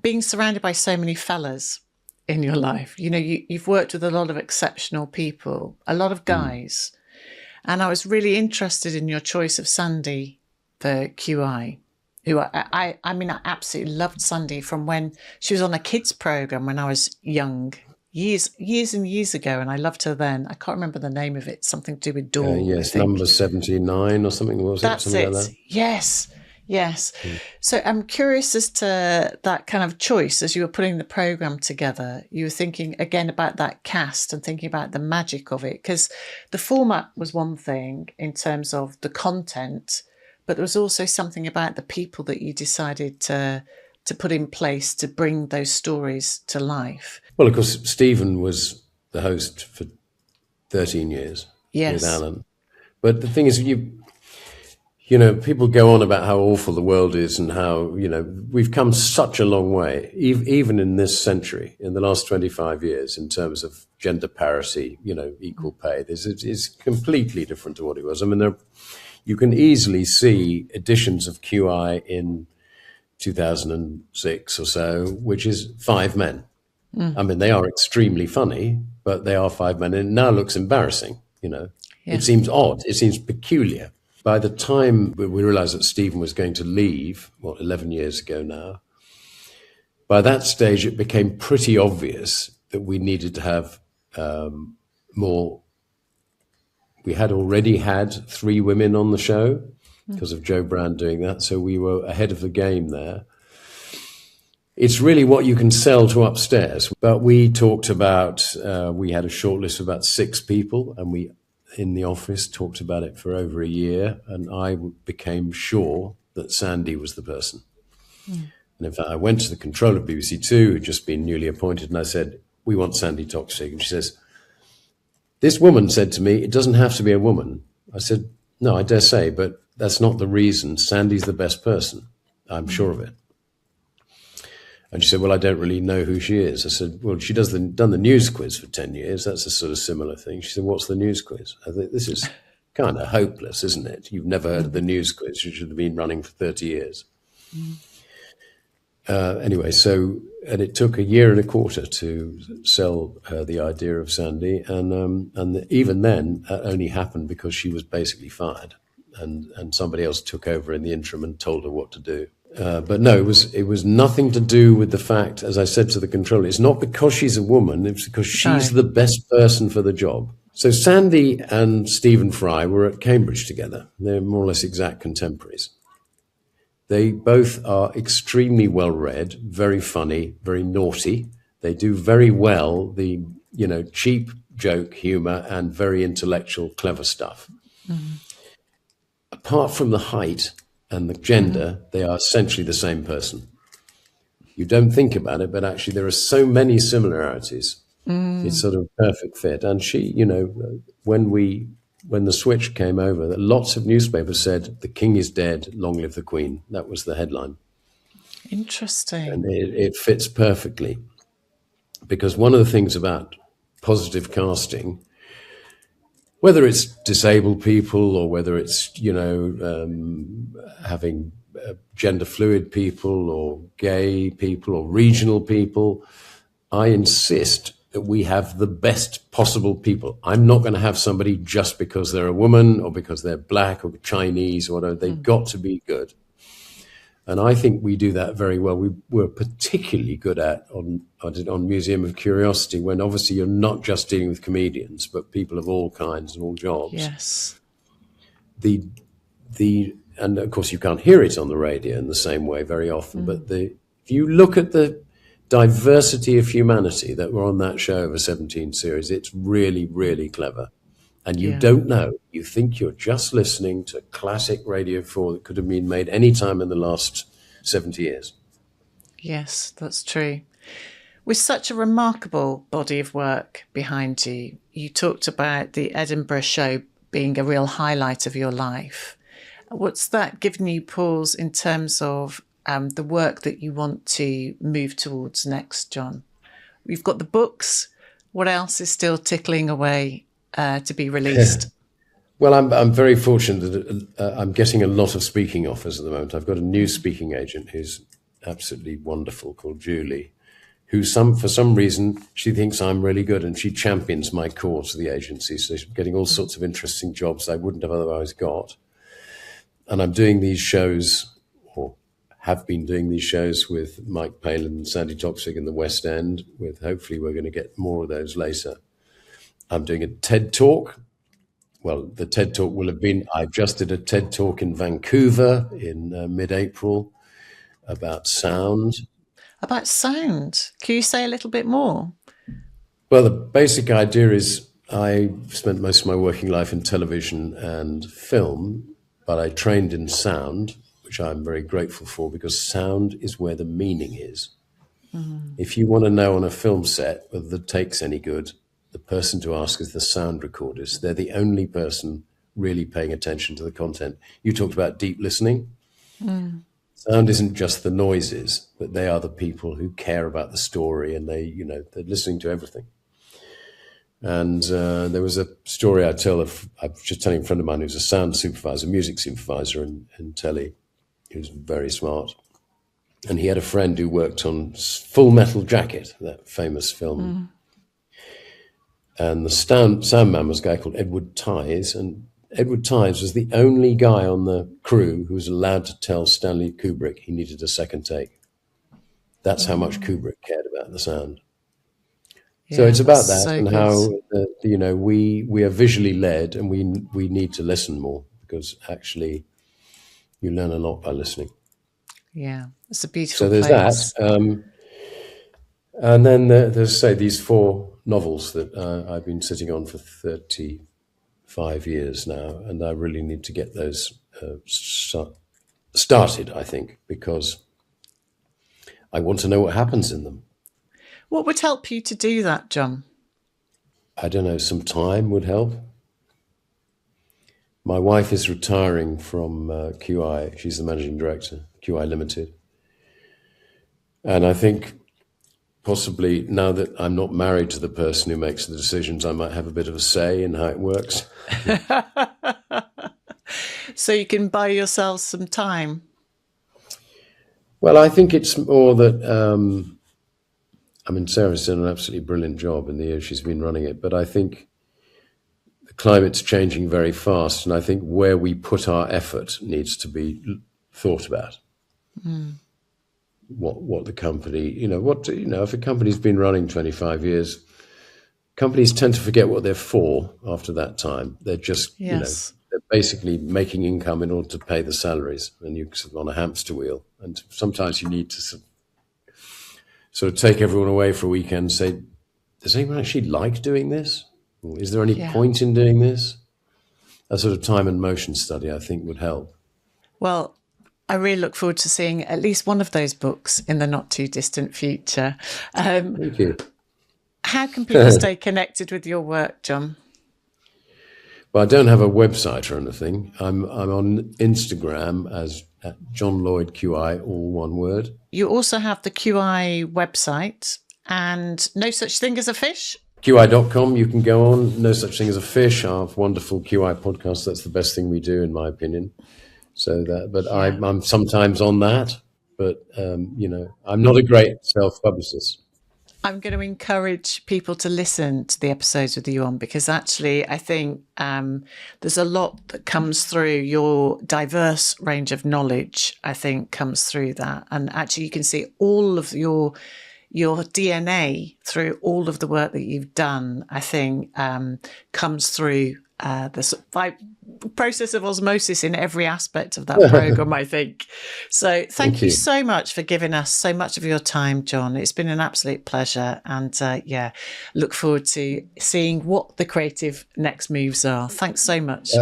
being surrounded by so many fellas in your life. You've worked with a lot of exceptional people, a lot of guys. And I was really interested in your choice of Sandy for QI, who I absolutely loved Sandy from when she was on a kids program when I was young, years and years ago, and I loved her then. I can't remember the name of it, something to do with door. Yes, number 79 or something, was it? That's something it. Like that? Yes. So I'm curious as to that kind of choice as you were putting the program together. You were thinking again about that cast and thinking about the magic of it, because the format was one thing in terms of the content, but there was also something about the people that you decided to put in place to bring those stories to life. Well, of course, Stephen was the host for 13 years with Alan. But the thing is, people go on about how awful the world is and how, we've come such a long way, even in this century, in the last 25 years, in terms of gender parity, equal pay. It's completely different to what it was. I mean, you can easily see editions of QI in 2006 or so, which is 5 men. I mean, they are extremely funny, but they are 5 men, and it now looks embarrassing, It seems odd. It seems peculiar. By the time we realized that Stephen was going to leave, 11 years ago now, by that stage, it became pretty obvious that we needed to have more. We had already had 3 women on the show because of Joe Brand doing that, so we were ahead of the game there. It's really what you can sell to upstairs. But we talked about, we had a short list of about 6 people, and we, in the office, talked about it for over a year, and I became sure that Sandy was the person. And in fact, I went to the controller of BBC Two, who'd just been newly appointed, and I said, "We want Sandy Toxic." And she says, "This woman said to me, it doesn't have to be a woman." I said, "No, I dare say, but that's not the reason. Sandy's the best person. I'm sure of it." And she said, "Well, I don't really know who she is." I said, "Well, she done the news quiz for 10 years. That's a sort of similar thing." She said, "What's the news quiz?" I think this is kind of hopeless, isn't it? You've never heard of the news quiz. You should have been running for 30 years. Anyway, and it took a year and a quarter to sell her the idea of Sandy. And even then, that only happened because she was basically fired. And somebody else took over in the interim and told her what to do. But no, it was nothing to do with the fact, as I said to the controller, it's not because she's a woman, it's because she's the best person for the job. So Sandy and Stephen Fry were at Cambridge together. They're more or less exact contemporaries. They both are extremely well-read, very funny, very naughty. They do very well the, cheap joke humor and very intellectual, clever stuff. Apart from the height and the gender, they are essentially the same person. You don't think about it, but actually there are so many similarities. It's sort of a perfect fit. And she, when the switch came over, that lots of newspapers said, "The king is dead, long live the queen." That was the headline. Interesting. And it fits perfectly. Because one of the things about positive casting, whether it's disabled people or whether it's, having gender fluid people or gay people or regional people, I insist that we have the best possible people. I'm not going to have somebody just because they're a woman or because they're black or Chinese or whatever. They've got to be good. And I think we do that very well. We were particularly good at on Museum of Curiosity, when obviously you're not just dealing with comedians, but people of all kinds and all jobs. Yes. And of course you can't hear it on the radio in the same way very often, but if you look at the diversity of humanity that were on that show over 17 series, it's really, really clever. And you don't know. You think you're just listening to classic Radio 4 that could have been made any time in the last 70 years. Yes, that's true. With such a remarkable body of work behind you, you talked about the Edinburgh show being a real highlight of your life. What's that given you pause in terms of the work that you want to move towards next, John? We've got the books. What else is still tickling away to be released? Well, I'm very fortunate that I'm getting a lot of speaking offers at the moment. I've got a new speaking agent who's absolutely wonderful called Julie, who for some reason she thinks I'm really good and she champions my cause to the agency. So she's getting all sorts of interesting jobs I wouldn't have otherwise got. And I'm doing these shows, or have been doing these shows with Mike Palin and Sandy Toksvig in the West End. Hopefully we're going to get more of those later. I'm doing a TED Talk. Well, the TED Talk will have been, I just did a TED Talk in Vancouver in mid-April about sound. About sound. Can you say a little bit more? Well, the basic idea is I spent most of my working life in television and film, but I trained in sound, which I'm very grateful for because sound is where the meaning is. Mm-hmm. If you want to know on a film set whether the take's any good, the person to ask is the sound recorders. They're the only person really paying attention to the content. You talked about deep listening. Mm. Sound isn't just the noises, but they are the people who care about the story and they're listening to everything. And there was a story I was just telling a friend of mine who's a sound supervisor, music supervisor in telly, who's very smart. And he had a friend who worked on Full Metal Jacket, that famous film. Mm. And the sound man was a guy called Edward Ties, and Edward Ties was the only guy on the crew who was allowed to tell Stanley Kubrick he needed a second take. That's how much Kubrick cared about the sound. Yeah, so it's about that so and good. How we are visually led, and we need to listen more because actually you learn a lot by listening. Yeah, it's a beautiful. So there's place. That, and then there's these 4 novels that I've been sitting on for 35 years now, and I really need to get those started, I think, because I want to know what happens in them. What would help you to do that, John? I don't know, some time would help. My wife is retiring from QI. She's the managing director, QI Limited. And I think possibly now that I'm not married to the person who makes the decisions, I might have a bit of a say in how it works. So you can buy yourself some time. Well, I think it's more that, Sarah's done an absolutely brilliant job in the years she's been running it, but I think the climate's changing very fast, and I think where we put our effort needs to be thought about. Mm. What the company, if a company's been running 25 years, companies tend to forget what they're for after that time. They're just, they're basically making income in order to pay the salaries, and you're sort of on a hamster wheel. And sometimes you need to sort of take everyone away for a weekend and say, does anyone actually like doing this? Or is there any point in doing this? A sort of time and motion study, I think, would help. Well, I really look forward to seeing at least one of those books in the not too distant future. Thank you. How can people stay connected with your work, John? Well, I don't have a website or anything. I'm on Instagram as at John Lloyd QI, all one word. You also have the QI website and No Such Thing as a Fish. QI.com, you can go on. No Such Thing as a Fish, our wonderful QI podcast. That's the best thing we do, in my opinion. I'm sometimes on that, but I'm not a great self-publicist. I'm going to encourage people to listen to the episodes with you on, because actually I think there's a lot that comes through. Your diverse range of knowledge, I think, comes through that. And actually you can see all of your DNA through all of the work that you've done, I think, comes through the process of osmosis in every aspect of that program, I think. So thank you so much for giving us so much of your time, John. It's been an absolute pleasure. And look forward to seeing what the creative next moves are. Thanks so much.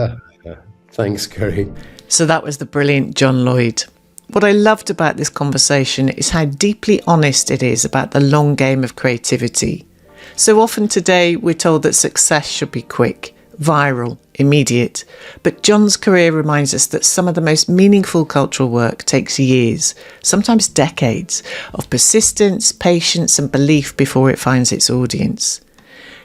Thanks, Kerry. So that was the brilliant John Lloyd. What I loved about this conversation is how deeply honest it is about the long game of creativity. So often today we're told that success should be quick, viral, immediate. But John's career reminds us that some of the most meaningful cultural work takes years, sometimes decades, of persistence, patience and belief before it finds its audience.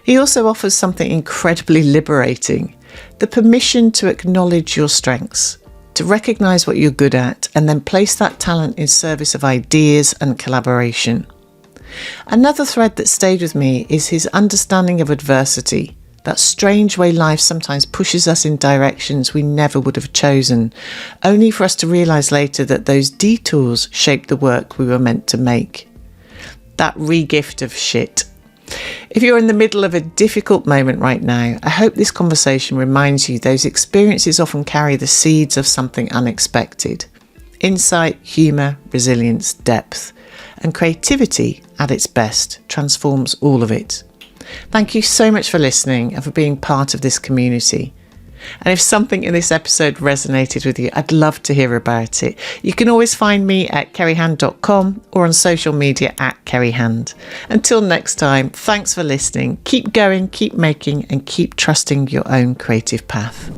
He also offers something incredibly liberating, the permission to acknowledge your strengths, to recognise what you're good at and then place that talent in service of ideas and collaboration. Another thread that stayed with me is his understanding of adversity, that strange way life sometimes pushes us in directions we never would have chosen, only for us to realise later that those detours shaped the work we were meant to make. That re-gift of shit. If you're in the middle of a difficult moment right now, I hope this conversation reminds you those experiences often carry the seeds of something unexpected. Insight, humour, resilience, depth. And creativity, at its best, transforms all of it. Thank you so much for listening and for being part of this community. And if something in this episode resonated with you, I'd love to hear about it. You can always find me at kerryhand.com or on social media at kerryhand. Until next time, thanks for listening. Keep going, keep making, and keep trusting your own creative path.